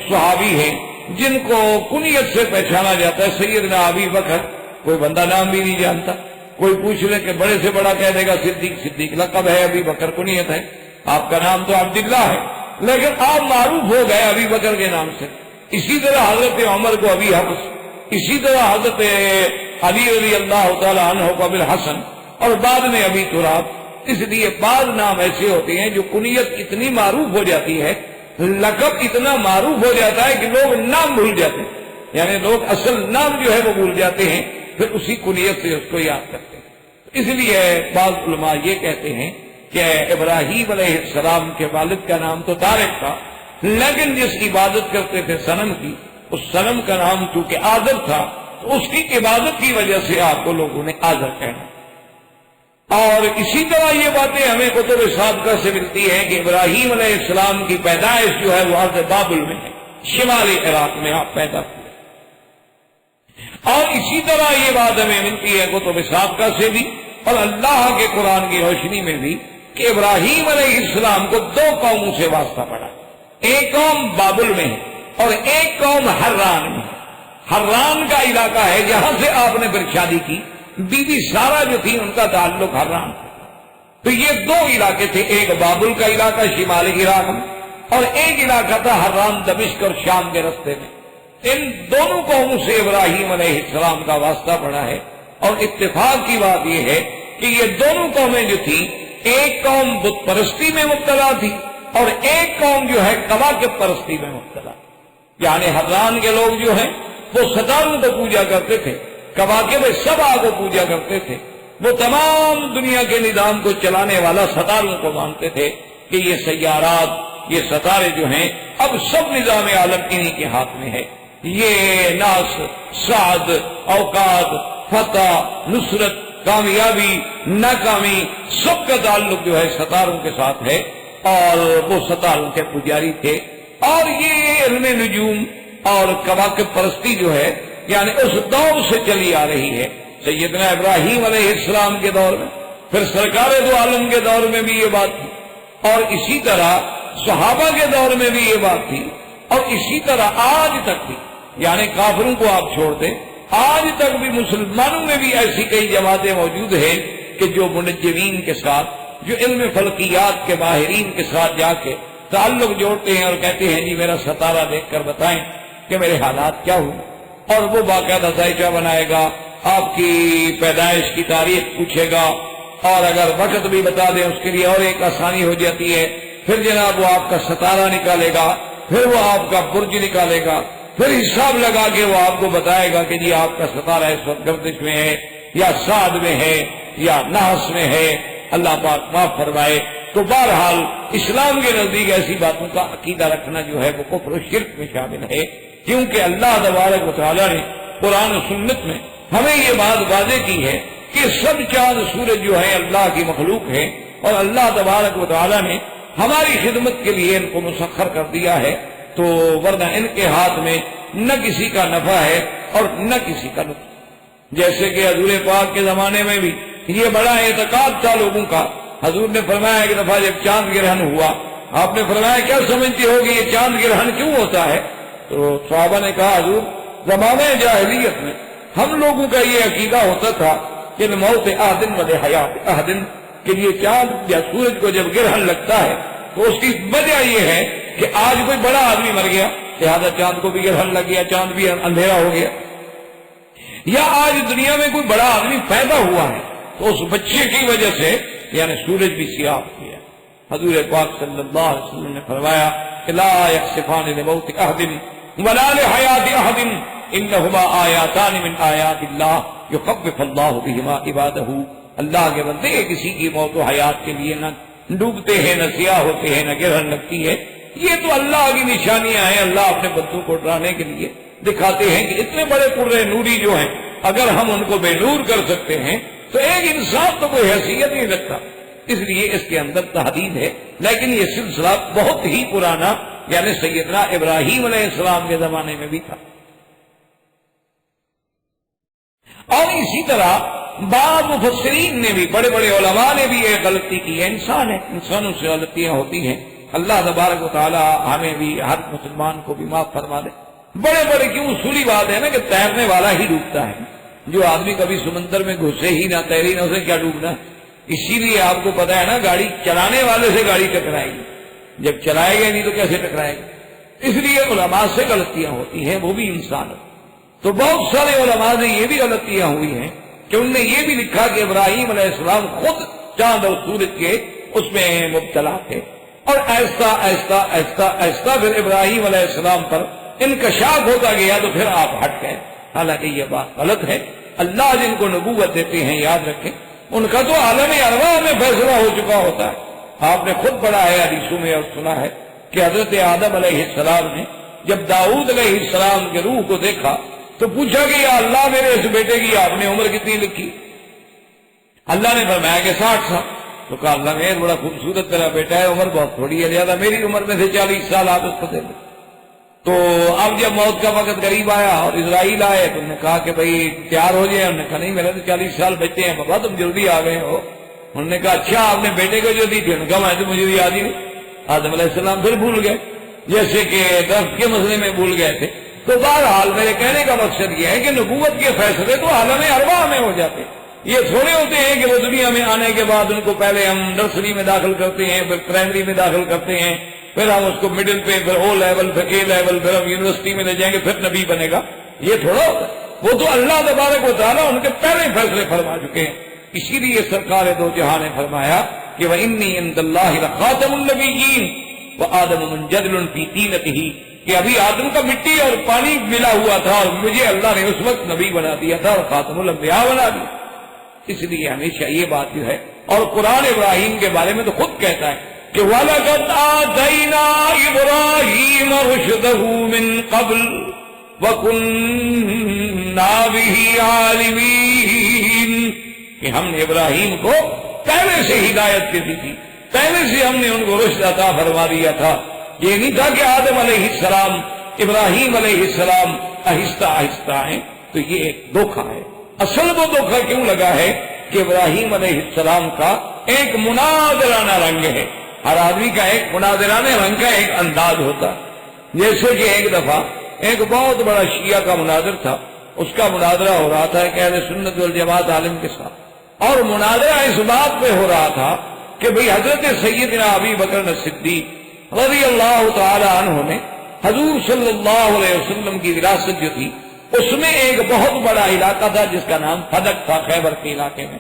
صحابی ہیں جن کو کنیت سے پہچانا جاتا ہے۔ سیدنا ابی بکر کوئی بندہ نام بھی نہیں جانتا، کوئی پوچھ لے کہ بڑے سے بڑا کہہ دے گا صدیق، صدیق لقب ہے، ابی بکر کنیت ہے، آپ کا نام تو عبداللہ ہے لیکن آپ معروف ہو گئے ابی بکر کے نام سے۔ اسی طرح حضرت عمر کو ابی حفص، اسی طرح حضرت علی رضی اللہ تعالیٰ عنہ کو ابی الحسن، اور بعد میں ابی تراب۔ اس لیے بعض نام ایسے ہوتے ہیں جو کنیت اتنی معروف ہو جاتی ہے، لقب اتنا معروف ہو جاتا ہے کہ لوگ نام بھول جاتے ہیں، یعنی لوگ اصل نام جو ہے وہ بھول جاتے ہیں، پھر اسی کنیت سے اس کو یاد کرتے ہیں۔ اس لیے بعض علماء یہ کہتے ہیں کہ ابراہیم علیہ السلام کے والد کا نام تو طارق تھا، لیکن جس عبادت کرتے تھے صنم کی، اس صنم کا نام چونکہ آزر تھا تو اس کی عبادت کی وجہ سے آپ کو لوگوں نے آزر کہنا۔ اور اسی طرح یہ باتیں ہمیں کتب سابقہ سے ملتی ہیں کہ ابراہیم علیہ السلام کی پیدائش جو ہے وہ ارض بابل میں ہے، شمالی عراق میں آپ پیدا ہوئے۔ اور اسی طرح یہ بات ہمیں ملتی ہے کتب سابقہ سے بھی اور اللہ کے قرآن کی روشنی میں بھی کہ ابراہیم علیہ السلام کو دو قوموں سے واسطہ پڑا، ایک قوم بابل میں ہے اور ایک قوم حران میں ہے۔ حران کا علاقہ ہے جہاں سے آپ نے پھر شادی کی، بی بی سارا جو تھی ان کا تعلق حران تھا۔ تو یہ دو علاقے تھے، ایک بابل کا علاقہ شمالی عراق میں اور ایک علاقہ تھا حران دمشق اور شام کے رستے میں۔ ان دونوں قوموں سے ابراہیم علیہ السلام کا واسطہ پڑا ہے، اور اتفاق کی بات یہ ہے کہ یہ دونوں قومیں جو تھیں، ایک قوم بت پرستی میں مبتلا تھی اور ایک قوم جو ہے کواکب پرستی میں مبتلا، یعنی حران کے لوگ جو ہیں وہ ستاروں کو پوجا کرتے تھے، کواکب سبا کو پوجا کرتے تھے، وہ تمام دنیا کے نظام کو چلانے والا ستاروں کو مانتے تھے کہ یہ سیارات، یہ ستارے جو ہیں اب سب نظام عالم انہی کے ہاتھ میں ہے۔ یہ ناس، سعد، اوقات، فتح، نصرت، کامیابی، ناکامی، سب کا تعلق جو ہے ستاروں کے ساتھ ہے، اور وہ ستاروں کے پجاری تھے۔ اور یہ علم نجوم اور کواکب پرستی جو ہے یعنی اس دور سے چلی آ رہی ہے، سیدنا ابراہیم علیہ السلام کے دور میں، پھر سرکار دو عالم کے دور میں بھی یہ بات تھی، اور اسی طرح صحابہ کے دور میں بھی یہ بات تھی، اور اسی طرح آج تک بھی، یعنی کافروں کو آپ چھوڑ دیں، آج تک بھی مسلمانوں میں بھی ایسی کئی جماعتیں موجود ہیں کہ جو منجمین کے ساتھ، جو علم فلکیات کے ماہرین کے ساتھ جا کے تعلق جوڑتے ہیں اور کہتے ہیں جی میرا ستارہ دیکھ کر بتائیں کہ میرے حالات کیا ہوئے، اور وہ باقاعدہ ذائقہ بنائے گا، آپ کی پیدائش کی تاریخ پوچھے گا، اور اگر وقت بھی بتا دیں اس کے لیے اور ایک آسانی ہو جاتی ہے، پھر جناب وہ آپ کا ستارہ نکالے گا، پھر وہ آپ کا برج نکالے گا، پھر حساب لگا کے وہ آپ کو بتائے گا کہ جی آپ کا ستارہ اس وقت گردش میں ہے یا سعد میں ہے یا نحس میں ہے، اللہ پاک معاف فرمائے۔ تو بہرحال اسلام کے نزدیک ایسی باتوں کا عقیدہ رکھنا جو ہے وہ کفر و شرک میں شامل ہے، کیونکہ اللہ تبارک و تعالیٰ نے قرآن و سنت میں ہمیں یہ بات واضح کی ہے کہ سب چاند سورج جو ہے اللہ کی مخلوق ہے، اور اللہ تبارک و تعالیٰ نے ہماری خدمت کے لیے ان کو مسخر کر دیا ہے، تو ورنہ ان کے ہاتھ میں نہ کسی کا نفع ہے اور نہ کسی کا نقصان۔ جیسے کہ حضور پاک کے زمانے میں بھی یہ بڑا اعتقاد تھا لوگوں کا، حضور نے فرمایا ایک دفعہ جب چاند گرہن ہوا، آپ نے فرمایا کیا سمجھتے ہو کہ یہ چاند گرہن کیوں ہوتا ہے؟ تو صحابہ نے کہا حضور زمانہ جاہلیت میں ہم لوگوں کا یہ عقیدہ ہوتا تھا کہ موت احدن و حیات احدن، کہ یہ چاند یا سورج کو جب گرہن لگتا ہے تو اس کی وجہ یہ ہے کہ آج کوئی بڑا آدمی مر گیا لہذا چاند کو بھی گرہن لگ گیا، چاند بھی اندھیرا ہو گیا، یا آج دنیا میں کوئی بڑا آدمی پیدا ہوا ہے تو اس بچے کی وجہ سے یعنی سورج بھی سیاہ کیا۔ حضور پاک صلی اللہ علیہ وسلم نے فرمایا کہ لا یخسفان لموت احد ولا لحیات احد انہما آیاتان من آیات اللہ یخوف اللہ بہما عبادہ۔ اللہ کے بندے کسی کی موت و حیات کے لیے نہ ڈوبتے ہیں، نہ سیاہ ہوتے ہیں، نہ گرہن لگتی ہے، یہ تو اللہ کی نشانیاں ہیں، اللہ اپنے بندوں کو ڈرانے کے لیے دکھاتے ہیں کہ اتنے بڑے قرے نوری جو ہیں اگر ہم ان کو بے نور کر سکتے ہیں تو ایک انسان تو کوئی حیثیت نہیں رکھتا، اس لیے اس کے اندر تحدید ہے۔ لیکن یہ سلسلہ بہت ہی پرانا یعنی سیدنا ابراہیم علیہ السلام کے زمانے میں بھی تھا۔ اور اسی طرح بعض مفسرین نے بھی، بڑے بڑے علماء نے بھی ایک غلطی کی ہے، انسان ہے، انسانوں سے غلطیاں ہوتی ہیں، اللہ تبارک و تعالی ہمیں بھی ہر مسلمان کو بھی معاف فرما دے۔ بڑے بڑے کیوں اصولی بات ہے نا کہ تیرنے والا ہی ڈوبتا ہے، جو آدمی کبھی سمندر میں گھسے ہی نہ تیری نہ اسے کیا ڈوبنا ہے۔ اسی لیے آپ کو پتا ہے نا گاڑی چلانے والے سے گاڑی ٹکرائے گی، جب چلائے گا نہیں تو کیسے ٹکرائے گا۔ اس لیے علماء سے غلطیاں ہوتی ہیں، وہ بھی انسان ہے۔ تو بہت سارے علماء سے یہ بھی غلطیاں ہوئی ہیں کہ انہوں نے یہ بھی لکھا کہ ابراہیم علیہ السلام خود چاند اور سورج کے اس میں مبتلا تھے، اور ایسا ایسا ایسا ایسا پھر ابراہیم علیہ السلام پر انکشاف ہوتا گیا تو پھر آپ ہٹ گئے۔ حالانکہ یہ بات غلط ہے، اللہ جن کو نبوت دیتے ہیں یاد رکھیں ان کا تو عالم ارواح میں فیصلہ ہو چکا ہوتا ہے۔ آپ نے خود پڑھا ہے حدیثوں میں اور سنا ہے کہ حضرت آدم علیہ السلام نے جب داؤد علیہ السلام کے روح کو دیکھا تو پوچھا کہ یا اللہ میرے اس بیٹے کی آپ نے عمر کتنی لکھی؟ اللہ نے فرمایا کہ 60 سال۔ تو کہا اللہ میرے بڑا خوبصورت تیرا بیٹا ہے، عمر بہت تھوڑی ہے، زیادہ میری عمر میں سے 40 سال آپ اس کو دے دیں۔ تو اب جب موت کا وقت قریب آیا اور اسرائیل آئے تو انہوں نے کہا کہ بھئی تیار ہو جائے، انہوں نے کہا نہیں میرے تو 40 سال بچے ہیں، بابا تم جلدی آ گئے ہو، انہوں نے کہا اچھا آپ نے بیٹے کو جو دی تھی؟ انہوں نے کہا تو مجھے یاد ہی نہیں۔ آدم علیہ السلام پھر بھول گئے، جیسے کہ درخت کے مسئلے میں بھول گئے تھے۔ تو بہرحال میرے کہنے کا مقصد یہ ہے کہ نبوت کے فیصلے تو عالم ارواح میں ہو جاتے، یہ تھوڑے ہوتے ہیں کہ وہ دنیا میں آنے کے بعد ان کو پہلے ہم نرسری میں داخل کرتے ہیں، پھر پرائمری میں داخل کرتے ہیں، پھر ہم اس کو مڈل پہ، پھر او لیول، پھر اے لیول، پھر ہم یونیورسٹی میں لے جائیں گے، پھر نبی بنے گا۔ یہ تھوڑا ہوتا ہے، وہ تو اللہ تبارک و تعالیٰ ان کے پہلے فیصلے فرما چکے ہیں۔ اسی لیے سرکار دو جہاں نے فرمایا کہ وَإِنِّي عِندَ اللَّهِ لَخَاتَمُ النَّبِيِّينَ وَآدَمُ مُنْجَدِلٌ فِي طِينَتِهِ، کہ ابھی آدم کا مٹی اور پانی ملا ہوا تھا اور مجھے اللہ نے اس وقت نبی بنا دیا تھا اور خاتم الانبیاء بنا دیا۔ اس لیے ہمیشہ یہ بات جو ہے، اور قرآن ابراہیم کے بارے میں تو خود کہتا ہے کہ وَلَقَدْ آتَيْنَا إِبْرَاهِيمَ رُشْدَهُ مِنْ قَبْلُ وَكُنَّا بِهِ عَالِمِينَ، کہ ہم نے ابراہیم کو پہلے سے ہدایت دے دی تھی، پہلے سے ہم نے ان کو رشد عطا فرما دیا تھا۔ یہ نہیں تھا کہ آدم علیہ السلام، ابراہیم علیہ السلام آہستہ آہستہ ہیں، تو یہ ایک دھوکہ ہے۔ اصل وہ دھوکہ کیوں لگا ہے کہ ابراہیم علیہ السلام کا ایک مناظرانہ رنگ ہے، ہر آدمی کا ایک مناظرانہ رنگ کا ایک انداز ہوتا، جیسے کہ ایک دفعہ ایک بہت بڑا شیعہ کا مناظر تھا، اس کا مناظرہ ہو رہا تھا کہ اہل سنت والجماعت عالم کے ساتھ، اور مناظرہ اس بات پہ ہو رہا تھا کہ بھئی حضرت سیدنا ابی بکر صدیق رضی اللہ تعالی عنہ نے حضور صلی اللہ علیہ وسلم کی وراثت جو تھی اس میں ایک بہت بڑا علاقہ تھا جس کا نام فدق تھا، خیبر کے علاقے میں،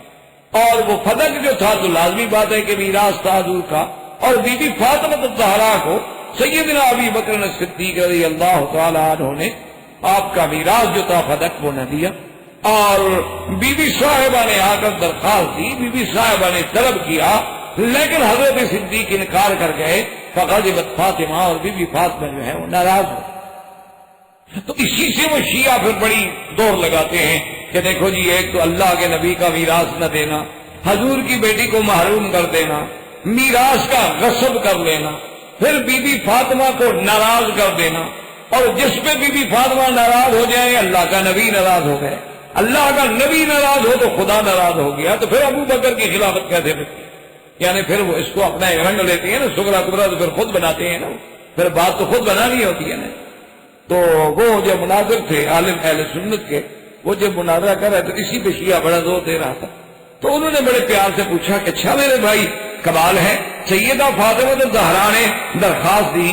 اور وہ فدق جو تھا تو لازمی بات ہے کہ میراث تھا حضور کا، اور بی بی فاطمہ الزہرا کو سیدنا ابی بکر صدیق رضی اللہ تعالی عنہ نے آپ کا میراث جو تھا فدق وہ نہ دیا، اور بی بی صاحبہ نے آ کر درخواست دی، بی بی صاحبہ نے طلب کیا، لیکن حضرت صدیق انکار کر گئے، فغضبت فاطمہ، اور بی بی فاطمہ جو ہے وہ ناراض ہو۔ تو اسی سے وہ شیعہ پھر بڑی دور لگاتے ہیں کہ دیکھو جی ایک تو اللہ کے نبی کا میراث نہ دینا، حضور کی بیٹی کو محروم کر دینا، میراث کا غصب کر لینا، پھر بی بی فاطمہ کو ناراض کر دینا، اور جس پہ بی بی فاطمہ ناراض ہو جائے اللہ کا نبی ناراض ہو گئے، اللہ کا نبی ناراض ہو تو خدا ناراض ہو گیا، تو پھر ابو بکر کی خلافت کیسے بچتی؟ یعنی پھر وہ اس کو اپنا رنگ لیتے ہیں نا، سغرا کبرا تو پھر خود بناتے ہیں نا، پھر بات تو خود بنانی ہوتی ہے نا۔ تو وہ جو مناظر تھے عالم اہل سنت کے، وہ جب مناظرہ کر رہے تو اسی پہ شیعہ بڑا زور دے رہا تھا، تو انہوں نے بڑے پیار سے پوچھا کہ اچھا میرے بھائی کمال ہے، سیدہ فاطمہ الزہرا نے درخواست دی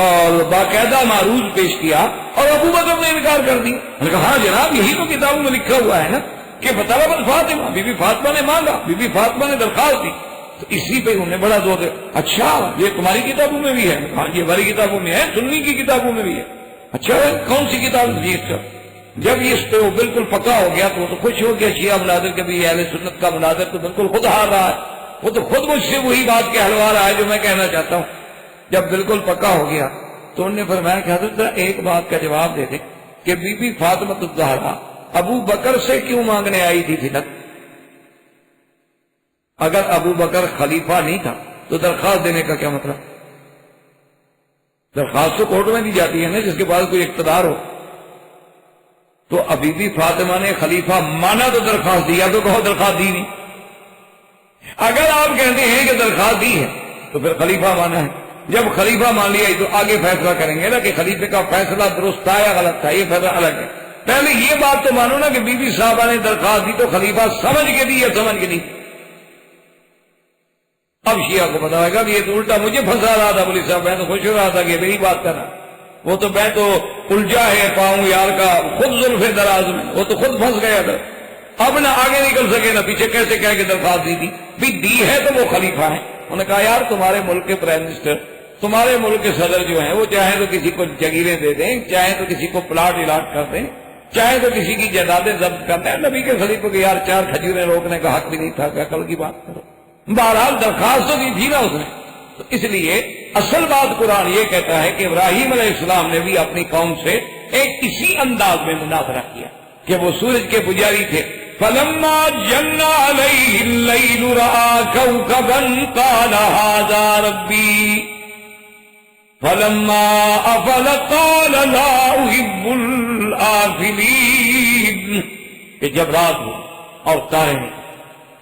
اور باقاعدہ معروض پیش کیا اور ابو بکر نے انکار کر دیا۔ میں نے کہا ہاں جناب یہی تو کتابوں میں لکھا ہوا ہے نا کہ فطلبت فاطمہ، بی بی فاطمہ نے مانگا، بی بی فاطمہ نے درخواست دی، تو اسی پہ انہوں نے بڑا زور دیا اچھا یہ تمہاری کتابوں میں بھی ہے؟ ہاں یہ ہماری کتابوں میں ہے، سنی کی کتابوں میں بھی ہے۔ اچھا کون سی کتاب؟ جی اچھا۔ جب اس پہ وہ بالکل پکا ہو گیا تو وہ تو خوش ہو گیا، شیعہ مناظر کے بھی اہل سنت کا مناظر تو بالکل خود ہار رہا ہے، وہ تو خود مجھ سے وہی بات کہلوا رہا ہے جو میں کہنا چاہتا ہوں۔ جب بالکل پکا ہو گیا تو انہوں نے فرمایا کہ حضرت ایک بات کا جواب دے دیں کہ بی بی فاطمہ الزہرا ابو بکر سے کیوں مانگنے آئی تھی فدق؟ اگر ابو بکر خلیفہ نہیں تھا تو درخواست دینے کا کیا مطلب؟ درخواست تو کورٹ میں دی جاتی ہے نا جس کے پاس کوئی اقتدار ہو، تو ابھی بھی فاطمہ نے خلیفہ مانا تو درخواست دیا، تو کہو درخواست دی نہیں۔ اگر آپ کہتے ہیں کہ درخواست دی ہے تو پھر خلیفہ مانا ہے، جب خلیفہ مان لیا تو آگے فیصلہ کریں گے نا کہ خلیفے کا فیصلہ درست تھا یا غلط تھا، یہ فیصلہ الگ ہے۔ پہلے یہ بات تو مانو نا کہ بی بی صاحبہ نے درخواست دی تو خلیفہ سمجھ کے دی یا سمجھ کے دی؟ اب شیعہ کو پتا ہوگا کہ یہ تو الٹا مجھے پھنسا رہا تھا مولوی صاحب، میں تو خوش ہو رہا تھا کہ میری بات کرنا، وہ تو میں تو الجھا ہے پاؤں یار کا خود زلف دراز میں، وہ تو خود پھنس گیا تھا، اب نہ آگے نکل سکے نہ پیچھے، کیسے کہہ کے درخواست دی تھی بھی دی ہے تو وہ خلیفہ ہیں۔ انہوں نے کہا یار تمہارے ملک کے پرائم منسٹر، تمہارے ملک کے صدر جو ہیں وہ چاہیں تو کسی کو جگیریں دے دیں، چاہیں تو کسی کو پلاٹ الاٹ کر دیں، چاہے تو کسی کی جائیدادیں ضبط کرتے ہیں، نبی کے خلیفہ کو یار 4 کھجوریں روکنے کا حق بھی نہیں تھا، کیا کل کی بات کرو؟ بہرحال درخواست تو دی تھی نا اس نے۔ تو اس لیے اصل بات قرآن یہ کہتا ہے کہ ابراہیم علیہ السلام نے بھی اپنی قوم سے ایک اسی انداز میں مناظرہ کیا کہ وہ سورج کے پجاری تھے۔ فَلَمَّا جَنَّ عَلَيْهِ اللَّيْلُ رَأَىٰ كَوْكَبًا قَالَ هَٰذَا رَبِّي فَلَمَّا أَفَلَ قَالَ لَا أُحِبُّ الْآفِلِينَ، کہ جب رات ہو اور تارے ہیں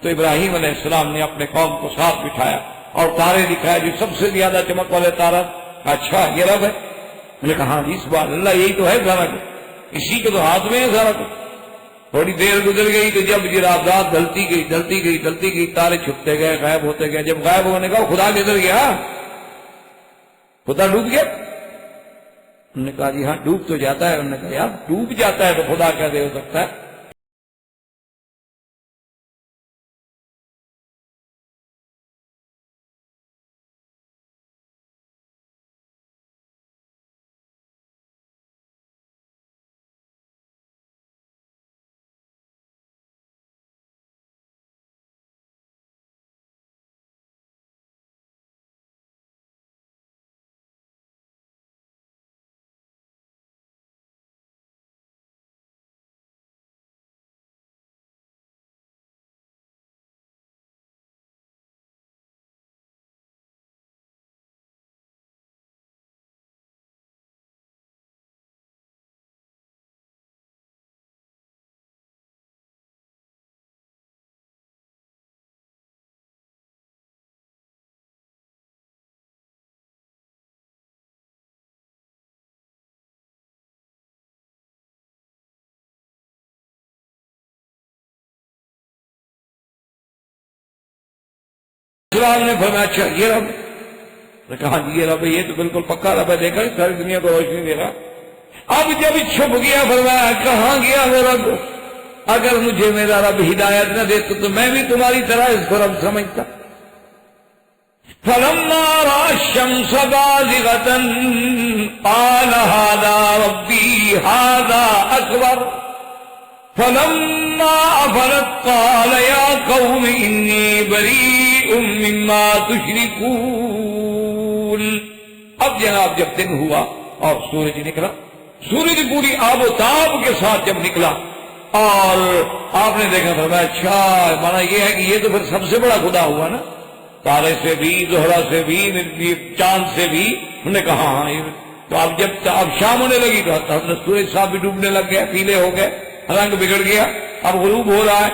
تو ابراہیم علیہ السلام نے اپنے قوم کو ساتھ بٹھایا اور تارے دکھائے جو سب سے زیادہ چمک والے تارا. اچھا یہ رب ہے؟ انہوں نے کہا ہاں جی سبحان اللہ یہی تو ہے سارا کچھ، اسی کے تو ہاتھ میں ہے سارا کچھ. تھوڑی دیر گزر گئی تو جب رات ڈھلتی گئی تارے چھپتے گئے غائب ہوتے گئے. جب غائب ہونے کا خدا کدھر گیا؟ خدا ڈوب گیا؟ انہوں نے کہا جی ہاں ڈوب تو جاتا ہے. انہوں نے کہا یار ڈوب جاتا ہے تو خدا کیسے ہو سکتا ہے؟ اسلام نے فرمایا اچھا یہ رب؟ نے کہا جی یہ رب ہے، یہ تو بالکل پکا رب ہے، دیکھا ساری دنیا کو روشنی دے رہا. اب جب چھپ گیا فرمایا کہاں گیا وہ رب؟ اگر مجھے میرا رب ہدایت نہ دیتا تو میں بھی تمہاری طرح اس کو رب سمجھتا. فلما رأى الشمس بازغة قال هذا ربي هذا أكبر فلما أفلت قال يا قوم إني بريء مما تشركون. اب جناب جب دن ہوا اور سورج نکلا، سورج پوری آب و تاب کے ساتھ جب نکلا اور آپ نے دیکھا فرمایا اچھا مانا یہ ہے کہ یہ تو پھر سب سے بڑا خدا ہوا نا، تارے سے بھی، زہرا سے بھی، چاند سے بھی. انہوں نے کہا ہاں یہ تو اب جب شام ہونے لگی تو حضرت سورج صاحب بھی ڈوبنے لگ گیا، پیلے ہو گئے، رنگ بگڑ گیا، اب غروب ہو رہا ہے.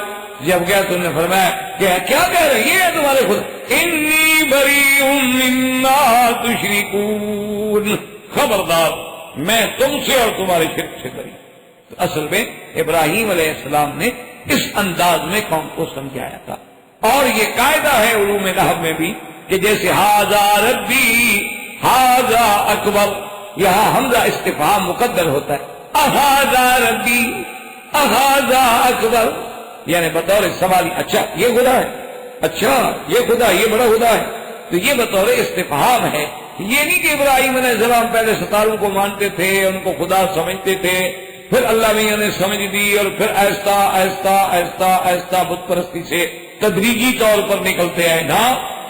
جب گیا تو انہوں نے فرمایا کہ کیا کہہ رہے ہیں یہ تمہارے خدا؟ انی بریء مما تشرکون، خبردار میں تم سے اور تمہارے شرک سے بری. تو اصل میں ابراہیم علیہ السلام نے اس انداز میں قوم کو سمجھایا تھا. اور یہ قاعدہ ہے علوم نحو میں بھی کہ جیسے ھذا ربی ھذا اکبر، یہاں حمزہ استفہام مقدر ہوتا ہے، اھذا ربی اھذا اکبر، یعنی بطور سوالی اچھا یہ خدا ہے، اچھا یہ خدا، یہ بڑا خدا ہے. تو یہ بطور استفہام ہے. یہ نہیں کہ ابراہیم علیہ السلام پہلے ستاروں کو مانتے تھے، ان کو خدا سمجھتے تھے، پھر اللہ میاں نے سمجھ دی اور پھر آہستہ آہستہ آہستہ آہستہ بت پرستی سے تدریجی طور پر نکلتے آئے. نا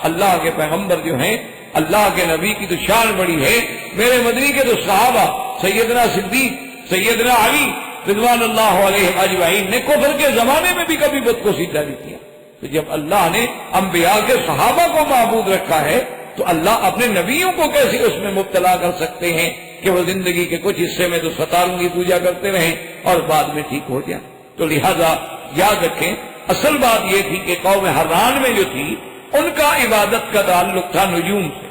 اللہ کے پیغمبر جو ہیں، اللہ کے نبی کی تو شان بڑی ہے. میرے مدنی کے تو صحابہ سیدنا صدیق، سیدنا علی رضوان اللہ علیہ اجمعین نے کفر کے زمانے میں بھی کبھی بت کو سجدہ نہیں کیا. تو جب اللہ نے انبیاء کے صحابہ کو معبود رکھا ہے تو اللہ اپنے نبیوں کو کیسے اس میں مبتلا کر سکتے ہیں کہ وہ زندگی کے کچھ حصے میں تو ستاروں کی پوجا کرتے رہیں اور بعد میں ٹھیک ہو جائیں. تو لہذا یاد رکھیں اصل بات یہ تھی کہ قوم حران میں جو تھی ان کا عبادت کا تعلق تھا نجوم سے،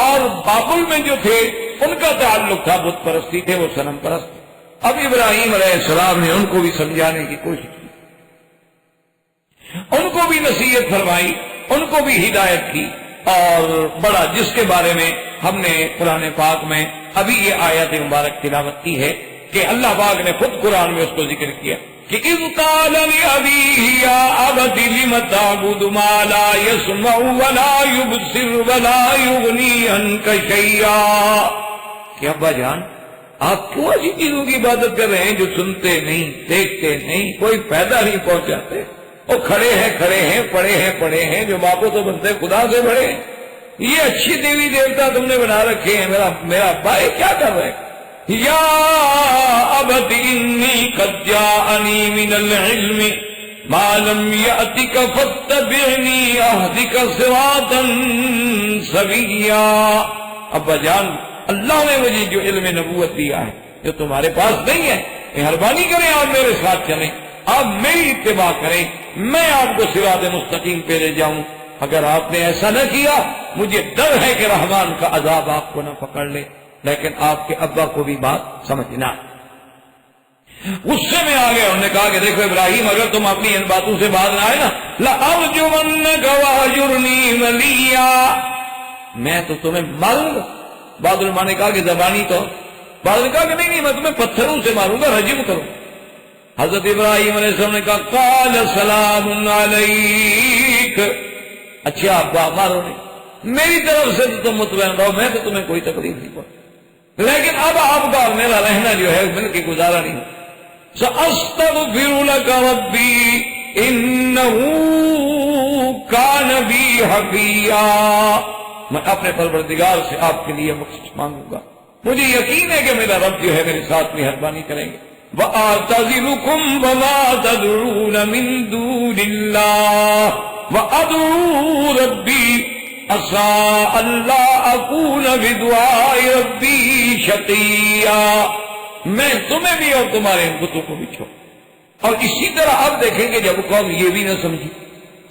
اور بابل میں جو تھے ان کا تعلق تھا بت پرستی تھے، وہ صنم پرست. اب ابراہیم علیہ السلام نے ان کو بھی سمجھانے کی کوشش کی، ان کو بھی نصیحت فرمائی، ان کو بھی ہدایت کی. اور بڑا جس کے بارے میں ہم نے قرآن پاک میں ابھی یہ آیت مبارک تلاوت کی ہے کہ اللہ پاک نے خود قرآن میں اس کو ذکر کیا کہ اذ قال لأبيه يا أبت لم تعبد ما لا يسمع ولا يبصر ولا يغني عنك شيئا. کہ ابا جان آپ کیوں ایسی چیزوں کی عبادت کر رہے ہیں جو سنتے نہیں، دیکھتے نہیں، کوئی فائدہ نہیں پہنچاتے؟ وہ کھڑے ہیں پڑے ہیں جو باپو تو بنتے خدا سے بڑے ہیں. یہ اچھی دیوی دیوتا تم نے بنا رکھے ہیں، میرا ابا یہ کیا کر رہے ہیں؟ یا ابت انی قد جاءنی من العلم ما لم یأتک فاتبعنی اہدک صراطا سویا. ابا جان اللہ نے مجھے جو علم نبوت دیا ہے جو تمہارے پاس نہیں ہے، مہربانی کریں آپ میرے ساتھ چلیں آپ میری اتباع کریں، میں آپ کو صراط مستقیم پہ لے جاؤں۔ اگر آپ نے ایسا نہ کیا مجھے ڈر ہے کہ رحمان کا عذاب آپ کو نہ پکڑ لے۔ لیکن آپ کے ابا کو بھی بات سمجھنا۔ غصے میں آ گئے، انہوں نے کہا کہ دیکھو ابراہیم، اگر تم اپنی ان باتوں سے باز نہ آئے نا، لَأَرْجُمَنَّكَ وَأَهْجُرْنِي مَلِيًّا، میں تو تمہیں ماروں گا۔ بعض علماء نے کہا کہ زبانی طور، بعض نے کہا کہ نہیں میں تمہیں پتھروں سے ماروں گا، رجم کروں۔ حضرت ابراہیم علیہ السلام نے کہا قال سلام علیک، اچھا ابا مارو نہیں، میری طرف سے تو تم مطمئن رہو، میں تو تمہیں کوئی تکلیف نہیں پہنچاؤں، لیکن اب آپ کا اور میرا رہنا جو ہے مل کے گزارا نہیں۔ سأستغفر لك ربی انہ کان بی حفیا، میں اپنے پروردگار سے آپ کے لیے بخشش مانگوں گا، مجھے یقین ہے کہ میرا رب جو ہے میرے ساتھ مہربانی کریں گے۔ وَأَعْتَزِلُكُمْ وَمَا تَدْعُونَ مِن دُونِ اللَّهِ وَأَدْعُو رَبِّي عَسَىٰ أَلَّا أَكُونَ بِدُعَاءِ رَبِّي شَقِيًّا، میں تمہیں بھی اور تمہارے ان بتوں کو بھی چھوڑ۔ اور اسی طرح اب دیکھیں گے جب قوم یہ بھی نہ سمجھی،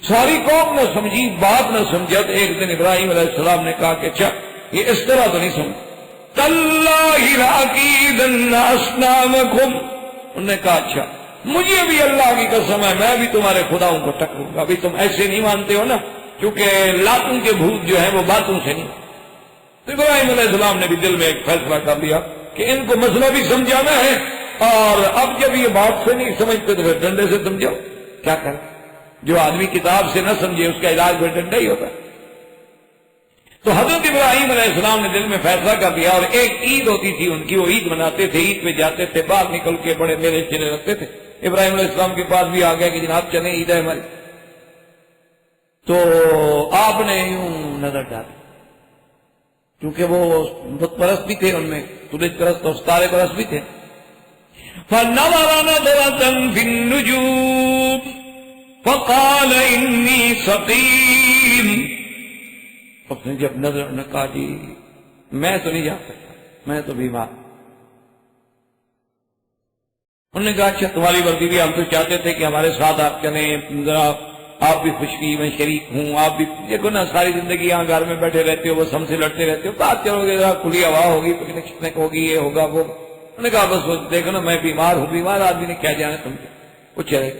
ساری قوم نہ سمجھی، بات نہ سمجھا، تو ایک دن ابراہیم علیہ السلام نے کہا کہ اچھا یہ اس طرح تو نہیں سمجھ، تَاللَّهِ لَأَكِيدَنَّ أَصْنَامَكُمْ، انہوں نے کہا اچھا مجھے بھی اللہ کی قسم ہے میں بھی تمہارے خداؤں کو ٹکروں گا، ابھی تم ایسے نہیں مانتے ہو نا، کیونکہ لاتوں کے بھوت جو ہیں وہ باتوں سے نہیں۔ تو ابراہیم علیہ السلام نے بھی دل میں ایک فیصلہ کر لیا کہ ان کو مسئلہ بھی سمجھانا ہے، اور اب جب یہ بات سے نہیں سمجھتے تو پھر ڈنڈے سے سمجھاؤ، کیا کریں؟ جو آدمی کتاب سے نہ سمجھے اس کا علاج پھر ڈنڈا ہی ہوتا ہے۔ تو حضرت ابراہیم علیہ السلام نے دل میں فیصلہ کر دیا، اور ایک عید ہوتی تھی ان کی، وہ عید مناتے تھے، عید پہ جاتے تھے، باہر نکل کے بڑے میلے چلے رکھتے تھے۔ ابراہیم علیہ السلام کے پاس بھی آ گیا کہ جناب چلیں عید ہے ہماری، تو آپ نے یوں نظر ڈالی، کیونکہ وہ بت پرست بھی تھے، ان میں سورج پرست اور ستارے پرست بھی تھے۔ فَنَظَرَ نَظْرَةً فِي النُّجُومِ فَقَالَ إِنِّي سَقِيمٌ، اس نے جب نظر نے کہا جی میں تو نہیں جا سکتا، میں تو بیمار۔ انہوں نے کہا اچھا تمہاری وردی بھی، ہم تو چاہتے تھے کہ ہمارے ساتھ آپ چلیں، ذرا آپ بھی خوشی میں شریک ہوں، آپ بھی دیکھو نا ساری زندگی یہاں گھر میں بیٹھے رہتے ہو، بس ہم سے لڑتے رہتے ہو، بات کرو گے، ذرا کھلی ہوا ہوگی، پکنک شکنک ہوگی، یہ ہوگا وہ۔ انہوں نے کہا بس دیکھو نا میں بیمار ہوں، بیمار آدمی نے کیا جانا تم سے، وہ چلے۔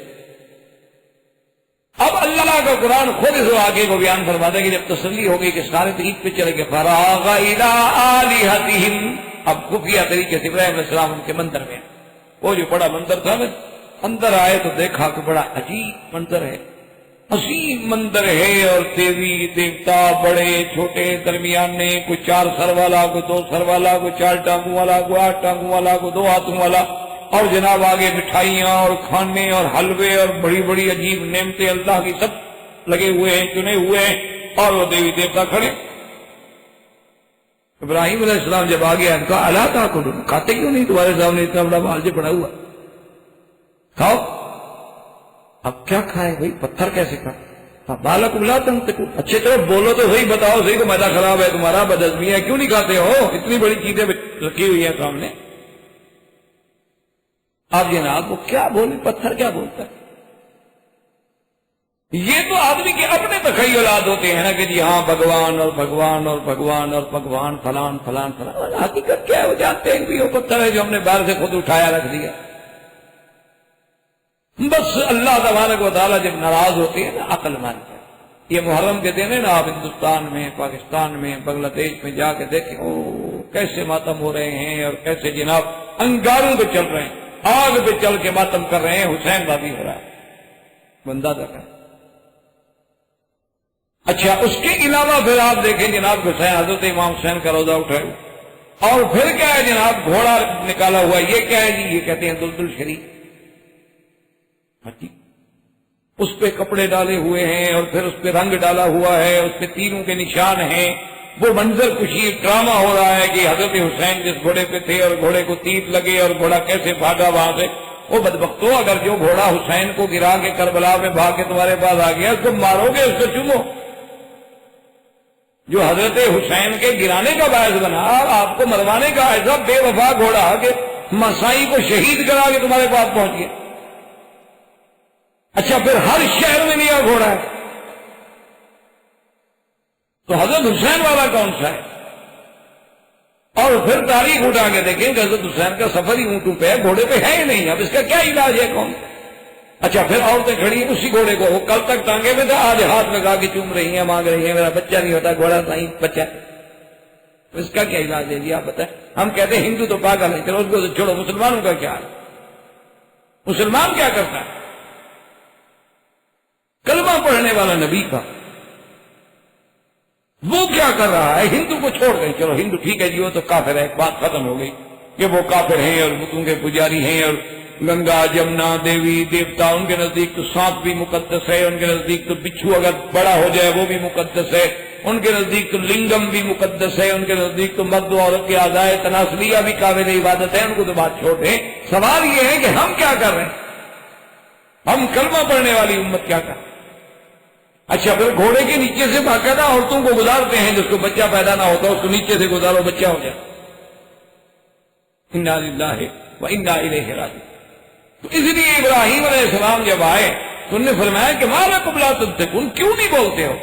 اب اللہ کا قرآن خود اس آگے کو بیان فرماتا ہے کہ جب تسلی ہوگی کہ سارے تو عید پہ چلے گئے، فراغ الی آلہتہم، اب خفیہ طریقے سے ابراہیم علیہ السلام ان کے مندر میں، وہ جو بڑا مندر تھا نا، اندر آئے تو دیکھا کہ بڑا عجیب منظر ہے، عظیم مندر ہے، اور دیوی دیوتا بڑے چھوٹے درمیانے، کوئی 4 سر والا، کوئی 2 سر والا، کوئی 4 ٹانگوں والا، کوئی 8 ٹانگوں والا، کوئی 2 ہاتھوں والا، اور جناب آگے مٹھائیاں اور کھانے اور حلوے اور بڑی بڑی عجیب نعمتیں اللہ کی سب لگے ہوئے ہیں، چنے ہوئے ہیں، اور وہ دیوی دیوتا کھڑے۔ ابراہیم علیہ السلام جب آگے ان کا الا تاکلون، کھاتے کیوں نہیں، تمہارے سامنے اتنا بڑا مال جو پڑا ہوا، کھاؤ۔ اب کیا کھائے بھائی، پتھر کیسے کھائے؟ بالکم لا تنطقون، اچھے طرح بولو تو صحیح، بتاؤ صحیح کہ معدہ خراب ہے تمہارا، بدہضمی ہے، کیوں نہیں کھاتے ہو، اتنی بڑی چیزیں رکھی ہوئی ہیں سامنے۔ اب جناب وہ کیا بولے، پتھر کیا بولتا ہے؟ یہ تو آدمی کے اپنے تخیلات ہوتے ہیں نا کہ جی ہاں بھگوان اور بھگوان اور بھگوان اور بھگوان فلان فلان فلان، حقیقت کیا ہے وہ جانتے ہیں کہ وہ پتھر ہے جو ہم نے باہر سے خود اٹھایا رکھ دیا۔ بس اللہ تبارک و تعالیٰ جب ناراض ہوتے ہیں نا عقل مانتے ہیں۔ یہ محرم کے دن ہے نا، آپ ہندوستان میں، پاکستان میں، بنگلہ دیش میں جا کے دیکھیں او کیسے ماتم ہو رہے ہیں، اور کیسے جناب انگاروں پہ چل رہے ہیں، آگ پہ چل کے ماتم کر رہے ہیں، حسین کا بھی ہو رہا ہے، بندہ تک ہے۔ اچھا اس کے علاوہ پھر آپ دیکھیں جناب حسین، حضرت امام حسین کا روزہ اٹھائے، اور پھر کیا ہے جناب گھوڑا نکالا ہوا، یہ کیا ہے جی، یہ کہتے ہیں دلدل شریف، اس پہ کپڑے ڈالے ہوئے ہیں، اور پھر اس پہ رنگ ڈالا ہوا ہے، اس پہ تیروں کے نشان ہیں، وہ منظر کشی ڈرامہ ہو رہا ہے کہ حضرت حسین جس گھوڑے پہ تھے اور گھوڑے کو تیر لگے اور گھوڑا کیسے بھاگا وہاں سے۔ وہ بدبختو، اگر جو گھوڑا حسین کو گرا کے کربلا میں بھاگ کے تمہارے پاس آ گیا، اس کو مارو گے، اس کو چومو؟ جو حضرت حسین کے گرانے کا باعث بنا، آپ کو مروانے کا ایسا بے وفا گھوڑا کہ مسائی کو شہید کرا کے تمہارے پاس پہنچ گیا۔ اچھا پھر ہر شہر میں نیا گھوڑا ہے، تو حضرت حسین والا کون سا ہے؟ اور پھر تاریخ اٹھا کے دیکھیں کہ حضرت حسین کا سفر ہی اونٹوں پہ ہے، گھوڑے پہ ہے ہی نہیں، اب اس کا کیا علاج ہے کون؟ اچھا پھر عورتیں کھڑی ہیں اسی گھوڑے کو، وہ کل تک ٹانگے میں تھا، آج ہاتھ لگا کے چوم رہی ہیں، مانگ رہی ہیں میرا بچہ نہیں ہوتا، گھوڑا صحیح بچہ، اس کا کیا علاج ہے جی آپ بتائیں؟ ہم کہتے ہیں ہندو تو پاگل ہے، چلو اس کو تو چھوڑو، مسلمانوں کا کیا ہے؟ مسلمان کیا کرتا ہے؟ کلمہ پڑھنے والا نبی کا وہ کیا کر رہا ہے؟ ہندو کو چھوڑ گئی، چلو ہندو ٹھیک ہے جی وہ تو کافر ہے، بات ختم ہو گئی کہ وہ کافر ہیں اور بتوں کے پجاری ہیں، اور گنگا جمنا دیوی دیوتا ان کے نزدیک تو سانپ بھی مقدس ہے، ان کے نزدیک تو بچھو اگر بڑا ہو جائے وہ بھی مقدس ہے، ان کے نزدیک تو لنگم بھی مقدس ہے، ان کے نزدیک تو مرد و عورت کے اعضائے تناسلیہ بھی قابل عبادت ہے، ان کو تو بات چھوڑ دیں۔ سوال یہ ہے کہ ہم کیا کر رہے ہیں؟ ہم کلمہ پڑھنے والی امت کیا کر رہے ہیں؟ اچھا پھر گھوڑے کے نیچے سے باقاعدہ عورتوں کو گزارتے ہیں، جس کو بچہ پیدا نہ ہوتا اس کو نیچے سے گزارو بچہ ہو جائے۔ انا للہ و انا الیہ راجعون۔ تو اس لیے ابراہیم علیہ السلام جب آئے تو انہوں نے فرمایا کہ ما لکم لا تنطقون، کیوں نہیں بولتے ہو؟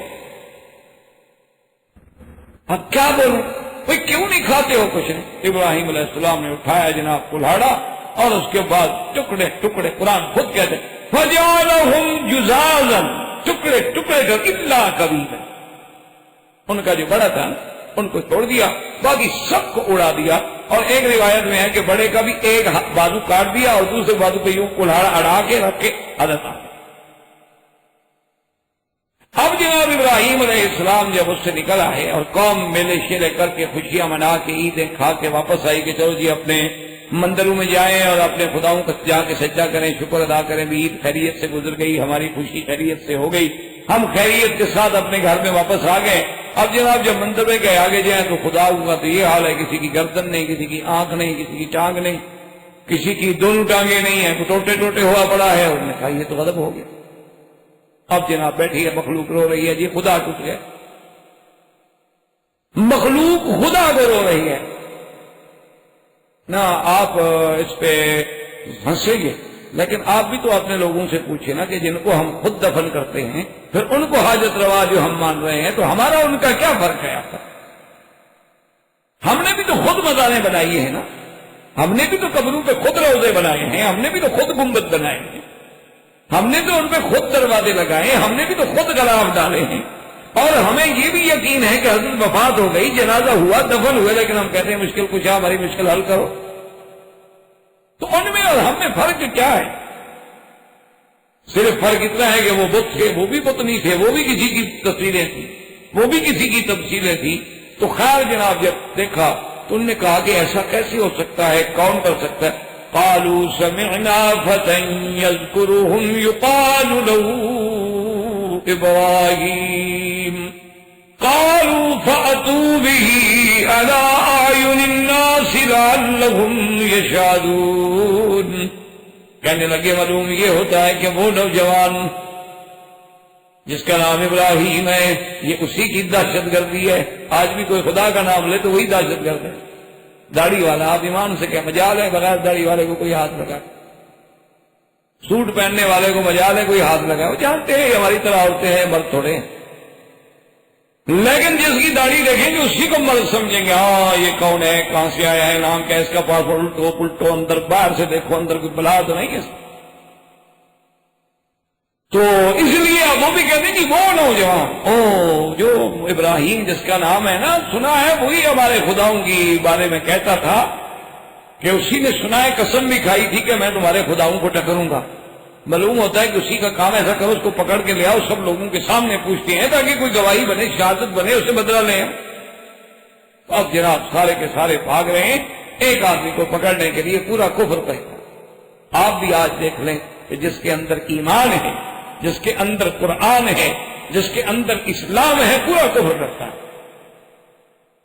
اب کیا بولوں بھئی، کیوں نہیں کھاتے ہو کچھ نہیں؟ ابراہیم علیہ السلام نے اٹھایا جناب کلہاڑا، اور اس کے بعد ٹکڑے ٹکڑے، قرآن خود کہتے فَجَعَلَهُمْ جُزَازًا، ٹکڑے ٹکڑے کر الا کبیرا، ان کا جو بڑا تھا ان کو چھوڑ دیا، باقی سب کو اڑا دیا۔ اور ایک روایت میں ہے کہ بڑے کا بھی ایک بازو کاٹ دیا اور دوسرے بازو پہ یوں کلہاڑا اڑا کے رکھ کے حضرت آ گئے۔ اب جناب ابراہیم علیہ السلام جب اس سے نکل آئے اور قوم میلے شیلے کر کے خوشیاں منا کے عیدیں کھا کے واپس آئی کہ چلو جی اپنے مندروں میں جائیں اور اپنے خداؤں کا جا کے سجدہ کریں، شکر ادا کریں، بھی عید خیریت سے گزر گئی، ہماری خوشی خیریت سے ہو گئی، ہم خیریت کے ساتھ اپنے گھر میں واپس آ گئے۔ اب جناب جب مندر میں گئے آگے جائیں تو خدا ہوا تو یہ حال ہے، کسی کی گردن نہیں، کسی کی آنکھ نہیں، کسی کی ٹانگ نہیں، کسی کی دونوں ٹانگیں نہیں ہیں، ٹوٹے ٹوٹے ہوا پڑا ہے۔ انہوں نے کہا یہ تو غضب ہو گیا۔ اب جناب بیٹھی ہے مخلوق رو رہی ہے، جی خدا ٹوٹ گیا، مخلوق خدا کو رو رہی ہے۔ نہ آپ اس پہ ہنسیں گے، لیکن آپ بھی تو اپنے لوگوں سے پوچھیں نا کہ جن کو ہم خود دفن کرتے ہیں پھر ان کو حاجت روا جو ہم مان رہے ہیں، تو ہمارا ان کا کیا فرق ہے آپ کا؟ ہم نے بھی تو خود مزاریں بنائی ہیں نا، ہم نے بھی تو قبروں پہ خود روضے بنائے ہیں، ہم نے بھی تو خود گنبد بنائے ہیں، ہم نے تو ان پہ خود دروازے لگائے ہیں، ہم نے بھی تو خود غلاف ڈالے ہیں، اور ہمیں یہ بھی یقین ہے کہ حضرت وفات ہو گئی، جنازہ ہوا، دفن ہوئے، لیکن ہم کہتے ہیں مشکل کشا ہماری مشکل حل کرو۔ تو ان میں اور ہم میں فرق کیا ہے؟ صرف فرق اتنا ہے کہ وہ بت تھے، وہ بھی بت نہیں تھے، وہ بھی کسی کی تصویریں تھیں، وہ بھی کسی کی تمثیلیں تھیں۔ تو خیر جناب جب دیکھا تو انہوں نے کہا کہ ایسا کیسے ہو سکتا ہے، کون کر سکتا ہے؟ قالوا سمعنا فتى يذكرهم يقال له ابراہیم قالوا فأتوا به على أعين الناس لعلهم يشهدون۔ کہنے لگے معلوم یہ ہوتا ہے کہ وہ نوجوان جس کا نام ابراہیم ہے یہ اسی کی دہشت گردی ہے۔ آج بھی کوئی خدا کا نام لے تو وہی دہشت گرد ہے۔ داڑھی والا، آپ ایمان سے کیا مجال ہے بغیر داڑھی والے کو کوئی ہاتھ لگا؟ سوٹ پہننے والے کو مجال ہے کوئی ہاتھ لگا؟ وہ جانتے ہیں ہماری طرح عورتیں ہیں، مرد تھوڑے ہیں، لیکن جس کی داڑھی دیکھیں گے اسی کو مرد سمجھیں گے۔ ہاں یہ کون ہے، کہاں سے آیا ہے، نام کیا اس کا، پاسپورٹ الٹو پلٹو، اندر باہر سے دیکھو اندر کوئی بلا تو نہیں ہے۔ تو اس لیے وہ بھی کہتے ہیں کہ وہ نوجوان جو ابراہیم جس کا نام ہے نا، سنا ہے وہی ہمارے خداؤں کی بارے میں کہتا تھا کہ اسی نے سنا ہے، قسم بھی کھائی تھی کہ میں تمہارے خداؤں کو ٹکروں گا۔ معلوم ہوتا ہے کہ اسی کا کام ایسا کرو، اس کو پکڑ کے لے آؤ، سب لوگوں کے سامنے پوچھتے ہیں تاکہ کوئی گواہی بنے، شہادت بنے، اسے بدلہ لیں۔ اب جناب سارے کے سارے بھاگ رہے ہیں ایک آدمی کو پکڑنے کے لیے، پورا کفر کہتا ہے۔ آپ بھی آج دیکھ لیں کہ جس کے اندر ایمان ہے، جس کے اندر قرآن ہے، جس کے اندر اسلام ہے، پورا کفر کرتا ہے۔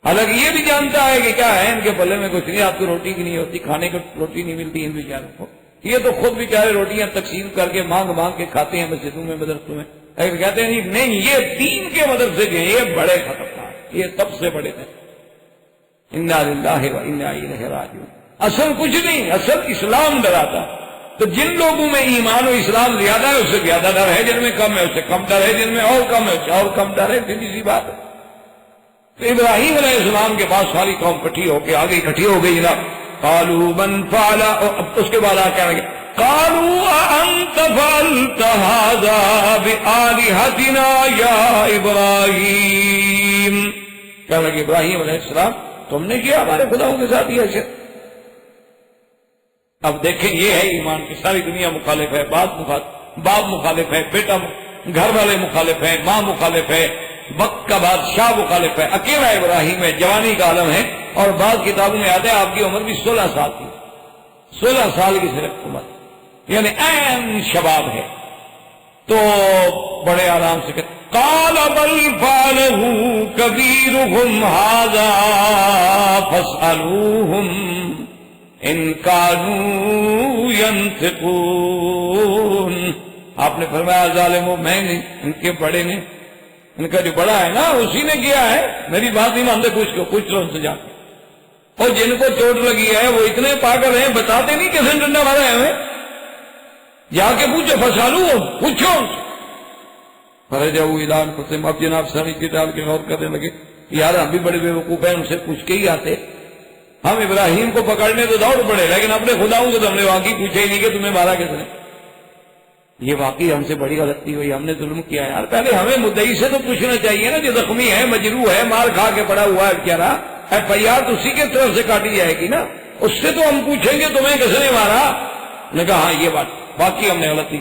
حالانکہ یہ بھی جانتا ہے کہ کیا ہے ان کے پلے میں کچھ نہیں، آپ کو روٹی کی نہیں ہوتی، کھانے کو روٹی نہیں ملتی ان بیچاروں کو، یہ تو خود بیچارے روٹیاں تقسیم کر کے مانگ مانگ کے کھاتے ہیں مسجدوں میں، مدرسوں میں۔ لیکن کہتے ہیں نہیں یہ دین کے مدرسے جو ہیں یہ بڑے خطرناک، یہ سب سے بڑے ہیں۔ انا للہ و انا الیہ راجعون۔ اصل کچھ نہیں، اصل اسلام ڈراتا ہے۔ تو جن لوگوں میں ایمان و اسلام زیادہ ہے اس سے زیادہ ڈر ہے، جن میں کم ہے اس سے کم ڈر ہے، جن میں اور کم ہے اس سے اور کم ڈر ہے، سیدھی سی بات ہے۔ تو ابراہیم علیہ السلام کے پاس ساری قوم اکٹھی ہو کے آگے اکٹھی ہو گئی نا، قالوا من فعل، اس کے بعد کہنے لگے قالوا انت فعلت هذا بآلهتنا یا ابراہیم، کہنے لگے ابراہیم علیہ السلام تم نے کیا ہمارے خداؤں کے ساتھ یہ ایسے؟ اب دیکھیں یہ ہے ایمان کی ساری دنیا مخالف ہے، باپ مخالف ہے، بیٹا گھر والے مخالف ہیں، ماں مخالف ہے، وقت کا بادشاہ مخالف ہے، اکیلا ابراہیم ہے، جوانی کا عالم ہے، اور بعض کتابوں میں آتا ہے آپ کی عمر بھی 16 سال کی، 16 سال کی صرف عمر، یعنی عین شباب ہے۔ تو بڑے آرام سے کہتے قال بل فعله كبيرهم هذا فاسألوهم ان كانوا ينطقون، آپ نے فرمایا ظالمو میں نہیں، ان کے بڑے نے، ان کا جو بڑا ہے نا اسی نے کیا ہے، میری بات نہیں مانتے، پوچھ لو ان سے جا کے۔ اور جن کو چوٹ لگی ہے وہ اتنے پاگل ہیں بتاتے نہیں کیسے ڈنڈا مارا ہے ہمیں، جا کے پوچھو، فسالو، پوچھو۔ فرجعوا الى انفسهم، اب جناب ساری کی ڈال کے غور کرنے لگے یار ہم بھی بڑے بیوقوف ہیں، ان سے پوچھ کے ہی آتے، ہم ابراہیم کو پکڑنے تو دوڑ پڑے لیکن اپنے خداؤں کو تو ہم نے واقعی پوچھا ہی نہیں کہ تمہیں مارا کس نے۔ یہ واقعی ہم سے بڑی غلطی ہوئی، ہم نے ظلم کیا یار، پہلے ہمیں مدعی سے تو پوچھنا چاہیے نا، جو زخمی ہے، مجروح ہے، مار کھا کے پڑا ہوا ہے بیچارہ، FIR تو اسی کے طرف سے کاٹی جائے گی نا، اس سے تو ہم پوچھیں گے تمہیں کس نے مارا۔ نے کہا ہاں یہ بات واقعی ہم نے غلطی،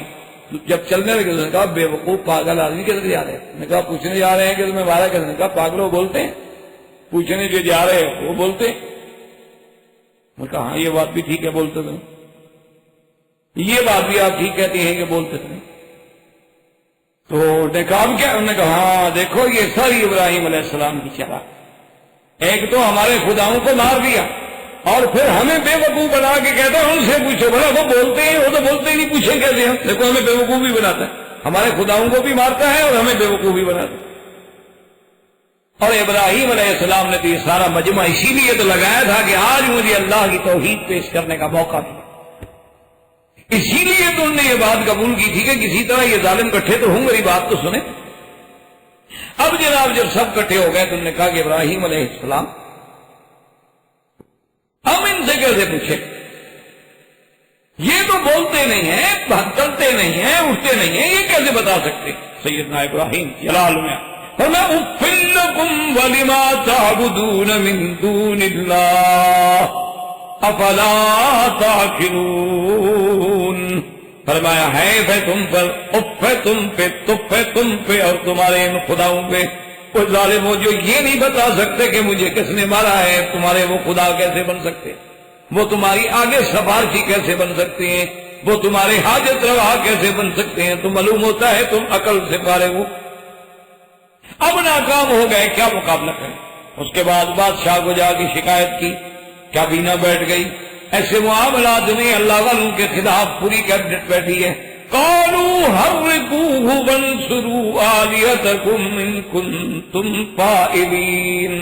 جب چلنے لگے نے کہا بے وقوف پاگل آدمی کدھر جا رہے ہیں، نے کہا پوچھنے جا رہے ہیں کہ تمہیں مارا کس نے، کہا پاگلوں بولتے ہیں، پوچھنے جو جا رہے ہیں وہ بولتے ہیں۔ نے کہا ہاں یہ بات بھی ٹھیک ہے بولتے تھے، یہ بات بھی آپ ٹھیک کہتی ہیں کہ بولتے تھے۔ تو نقاب کیا، انہوں نے کہا ہاں دیکھو یہ ساری ابراہیم علیہ السلام کی چلا، ایک تو ہمارے خداؤں کو مار دیا اور پھر ہمیں بے وقوف بنا کے کہتا ہے ان سے پوچھو، بھلا وہ بولتے ہیں، وہ تو بولتے ہی نہیں، پوچھیں کیسے ہم؟ دیکھو ہمیں بے وقوف بھی بناتا ہے، ہمارے خداؤں کو بھی مارتا ہے اور ہمیں بے وقوف بھی بناتا ہے۔ اور ابراہیم علیہ السلام نے تو یہ سارا مجمع اسی لیے تو لگایا تھا کہ آج مجھے اللہ کی توحید پیش کرنے کا موقع ملا، اسی لیے تو انہوں نے یہ بات قبول کی تھی کہ کسی طرح یہ ظالم کٹھے تو ہوں، میری بات تو سنیں۔ اب جناب جب سب کٹھے ہو گئے تو انہوں نے کہا کہ ابراہیم علیہ السلام ہم ان سے کیسے پوچھیں، یہ تو بولتے نہیں ہیں، چلتے نہیں ہیں، اٹھتے نہیں ہیں، یہ کیسے بتا سکتے؟ سیدنا ابراہیم جلال میں فَلَا أُفِّلْ لَكُمْ وَلِمَا تَعْبُدُونَ مِن دُونِ اللَّهِ افلا تاکلون، فرمایا ہے تم پر، اف ہے تم پہ، تف ہے تم پہ اور تمہارے ان خداؤں پہ، وہ ظالموں جو یہ نہیں بتا سکتے کہ مجھے کس نے مارا ہے، تمہارے وہ خدا کیسے بن سکتے، وہ تمہاری آگے سفارشی کیسے بن سکتے ہیں، وہ تمہارے حاجت روا کیسے بن سکتے ہیں؟ تو معلوم ہوتا ہے تم عقل سے فارغ ہو۔ اب ناکام ہو گئے، کیا مقابلہ کریں؟ اس کے بعد بادشاہ کو جا کے شکایت کی، کابینہ بیٹھ گئی، ایسے معاملات میں اللہ والوں کے خلاف پوری کیبنٹ بیٹھی ہے۔ قالوا حرقوه وانصروا آلهتكم ان كنتم فاعلین،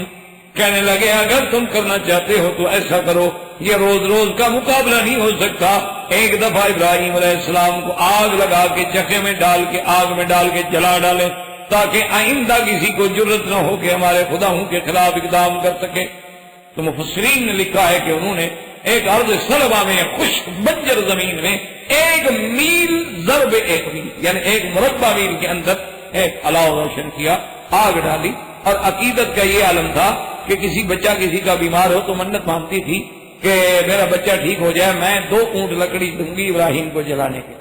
کہنے لگے اگر تم کرنا چاہتے ہو تو ایسا کرو، یہ روز روز کا مقابلہ نہیں ہو سکتا، ایک دفعہ ابراہیم علیہ السلام کو آگ لگا کے چکے میں ڈال کے آگ میں ڈال کے جلا ڈالے تاکہ آئندہ کسی کو جرت نہ ہو کہ ہمارے خداؤں کے خلاف اقدام کر سکے۔ تو مفسرین نے لکھا ہے کہ انہوں نے ایک ارض سلبہ میں، خشک بنجر زمین میں، 1 میل ضرب 1 میل یعنی 1 مربع میل کے اندر ایک الاؤ روشن کیا، آگ ڈالی، اور عقیدت کا یہ عالم تھا کہ کسی بچہ کسی کا بیمار ہو تو منت مانتی تھی کہ میرا بچہ ٹھیک ہو جائے، میں 2 اونٹ لکڑی دوں گی ابراہیم کو جلانے کے،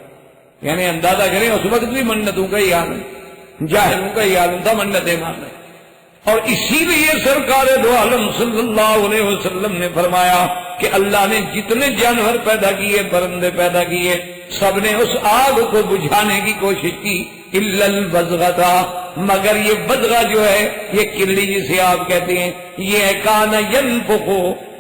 یعنی اندازہ کریں اس وقت بھی منتوں کا ہی عالم، جاہلوں کا ہی عالم تھا منتیں ماننا۔ اور اسی لیے سرکار دو عالم صلی اللہ علیہ وسلم نے فرمایا کہ اللہ نے جتنے جانور پیدا کیے، پرندے پیدا کیے، سب نے اس آگ کو بجھانے کی کوشش کی الا البزغۃ، مگر یہ بزغہ جو ہے، یہ کلی جسے آپ کہتے ہیں، یہ کان ینفخ،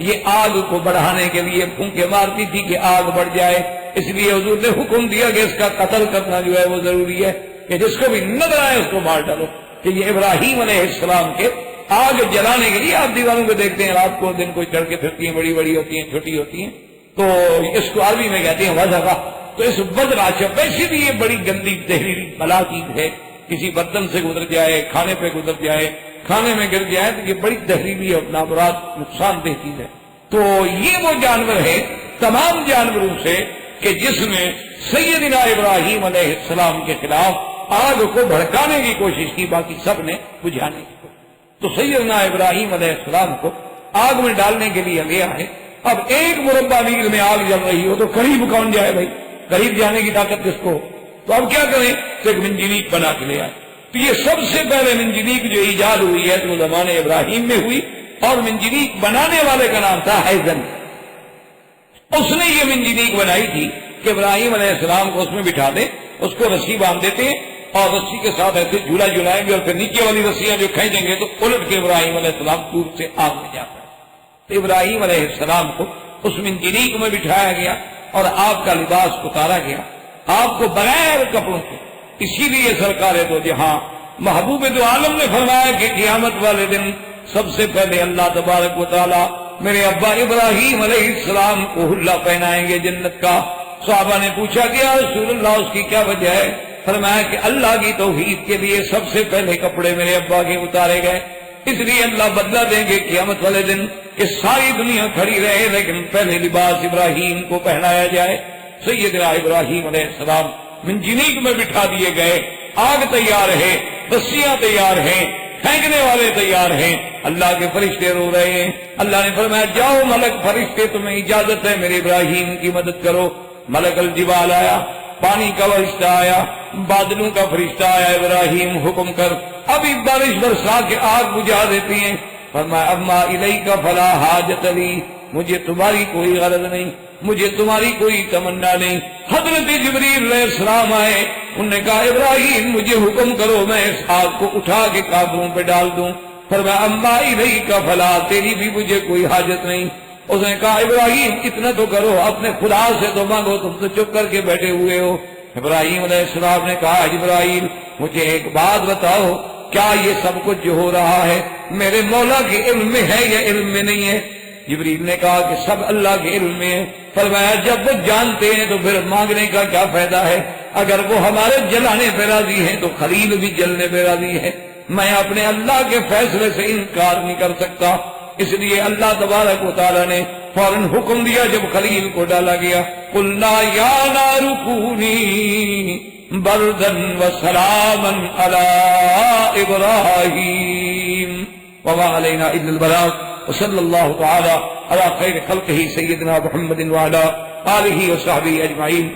یہ آگ کو بڑھانے کے لیے پھونکے مارتی تھی کہ آگ بڑھ جائے، اس لیے حضور نے حکم دیا کہ اس کا قتل کرنا جو ہے وہ ضروری ہے، کہ جس کو بھی نظر آئے اس کو مار ڈالو۔ کہ یہ ابراہیم علیہ السلام کے آگ جلانے کے لیے، آپ دیواروں کو دیکھتے ہیں رات کو دن کو چڑھ کے پھرتی ہیں، بڑی بڑی ہوتی ہیں، چھوٹی ہوتی ہیں، تو اس کو عربی میں کہتے ہیں وزغہ، تو اس بدراچہ ویسے بھی یہ بڑی گندی زہریلی بلا چیز ہے، کسی برتن سے گزر جائے، کھانے پہ گزر جائے، کھانے میں گر جائے تو یہ بڑی زہریلی اور نامراد نقصان دہ چیز ہے۔ تو یہ وہ جانور ہے تمام جانوروں سے کہ جس نے سیدنا ابراہیم علیہ السلام کے خلاف آگ کو بھڑکانے کی کوشش کی، باقی سب نے بجھانے کی کوشش۔ تو سیدنا ابراہیم علیہ السلام کو آگ میں ڈالنے کے لیے گیا ہے۔ اب ایک مربع میل میں آگ جل رہی ہو تو قریب کون جائے بھائی؟ قریب جانے کی طاقت کس کو؟ تو اب کیا کریں؟ تو ایک منجنیق بنا کے لے آئے۔ تو یہ سب سے پہلے منجنیق جو ایجاد ہوئی ہے تو زمانے ابراہیم میں ہوئی، اور منجنیق بنانے والے کا نام تھا حیزن۔ اس نے یہ منجنیق بنائی تھی کہ ابراہیم علیہ السلام کو اس میں بٹھا دے، اس کو رسی باندھ دیتے اور رسی کے ساتھ ایسے جھولا جھلائیں گے اور پھر نیچے والی رسیاں جو کھینچیں گے تو الٹ کے ابراہیم علیہ السلام دور سے آگ میں جاتا ہے۔ تو ابراہیم علیہ السلام کو اس منجنیق میں بٹھایا گیا اور آپ کا لباس اتارا گیا، آپ کو بغیر کپڑوں کے۔ اسی لیے سرکار دو جہاں محبوب دو عالم نے فرمایا کہ قیامت والے دن سب سے پہلے اللہ تبارک و تعالی میرے ابا ابراہیم علیہ السلام کو حلہ پہنائیں گے جنت کا۔ صحابہ نے پوچھا کہ یا رسول اللہ اس کی کیا وجہ ہے؟ فرمایا کہ اللہ کی توحید کے لیے سب سے پہلے کپڑے میرے ابا کے اتارے گئے، اس لیے اللہ بدلہ دیں گے قیامت والے دن کہ ساری دنیا کھڑی رہے لیکن پہلے لباس ابراہیم کو پہنایا جائے۔ سیدنا ابراہیم علیہ السلام منجنیق میں بٹھا دیے گئے، آگ تیار ہے، رسیاں تیار ہیں، پھینکنے والے تیار ہیں، اللہ کے فرشتے رو رہے ہیں۔ اللہ نے فرمایا جاؤ ملک فرشتے تمہیں اجازت ہے میرے ابراہیم کی مدد کرو۔ ملک الجبال آیا، پانی کا فرشتہ آیا، بادلوں کا فرشتہ آیا، ابراہیم حکم کر ابھی بارش برسا کے آگ بجھا دیتی ہیں۔ فرمایا اما الیک فلا حاجت لی، مجھے تمہاری کوئی غرض نہیں، مجھے تمہاری کوئی تمنا نہیں۔ حضرت جبریل علیہ السلام آئے، انہوں نے کہا ابراہیم مجھے حکم کرو میں اس آگ کو اٹھا کے کافروں پہ ڈال دوں۔ فرمایا اما الیک فلا، تیری بھی مجھے کوئی حاجت نہیں۔ اس نے کہا ابراہیم اتنا تو کرو، اپنے خدا سے تو مانگو، تم تو چپ کر کے بیٹھے ہوئے ہو۔ ابراہیم علیہ السلام نے کہا جبرائیل مجھے ایک بات بتاؤ، کیا یہ سب کچھ جو ہو رہا ہے میرے مولا کے علم میں ہے یا علم میں نہیں ہے؟ جبریل نے کہا کہ سب اللہ کے علم میں ہے۔ فرمایا جب وہ جانتے ہیں تو پھر مانگنے کا کیا فائدہ ہے؟ اگر وہ ہمارے جلانے پہ راضی ہیں تو خلیل بھی جلنے پہ راضی ہے۔ میں اپنے اللہ کے فیصلے سے انکار نہیں کر سکتا، اس لیے اللہ تبارک و تعالی نے فوراً حکم دیا جب خلیل کو ڈالا گیا، قلنا یا نار کونی بردن وسلاما علی ابراہیم وما علینا الا البلاغ وصلی اللہ تعالی علی خیر خلقہ سیدنا محمد وعلی آلہ وصحبہ اجمعین۔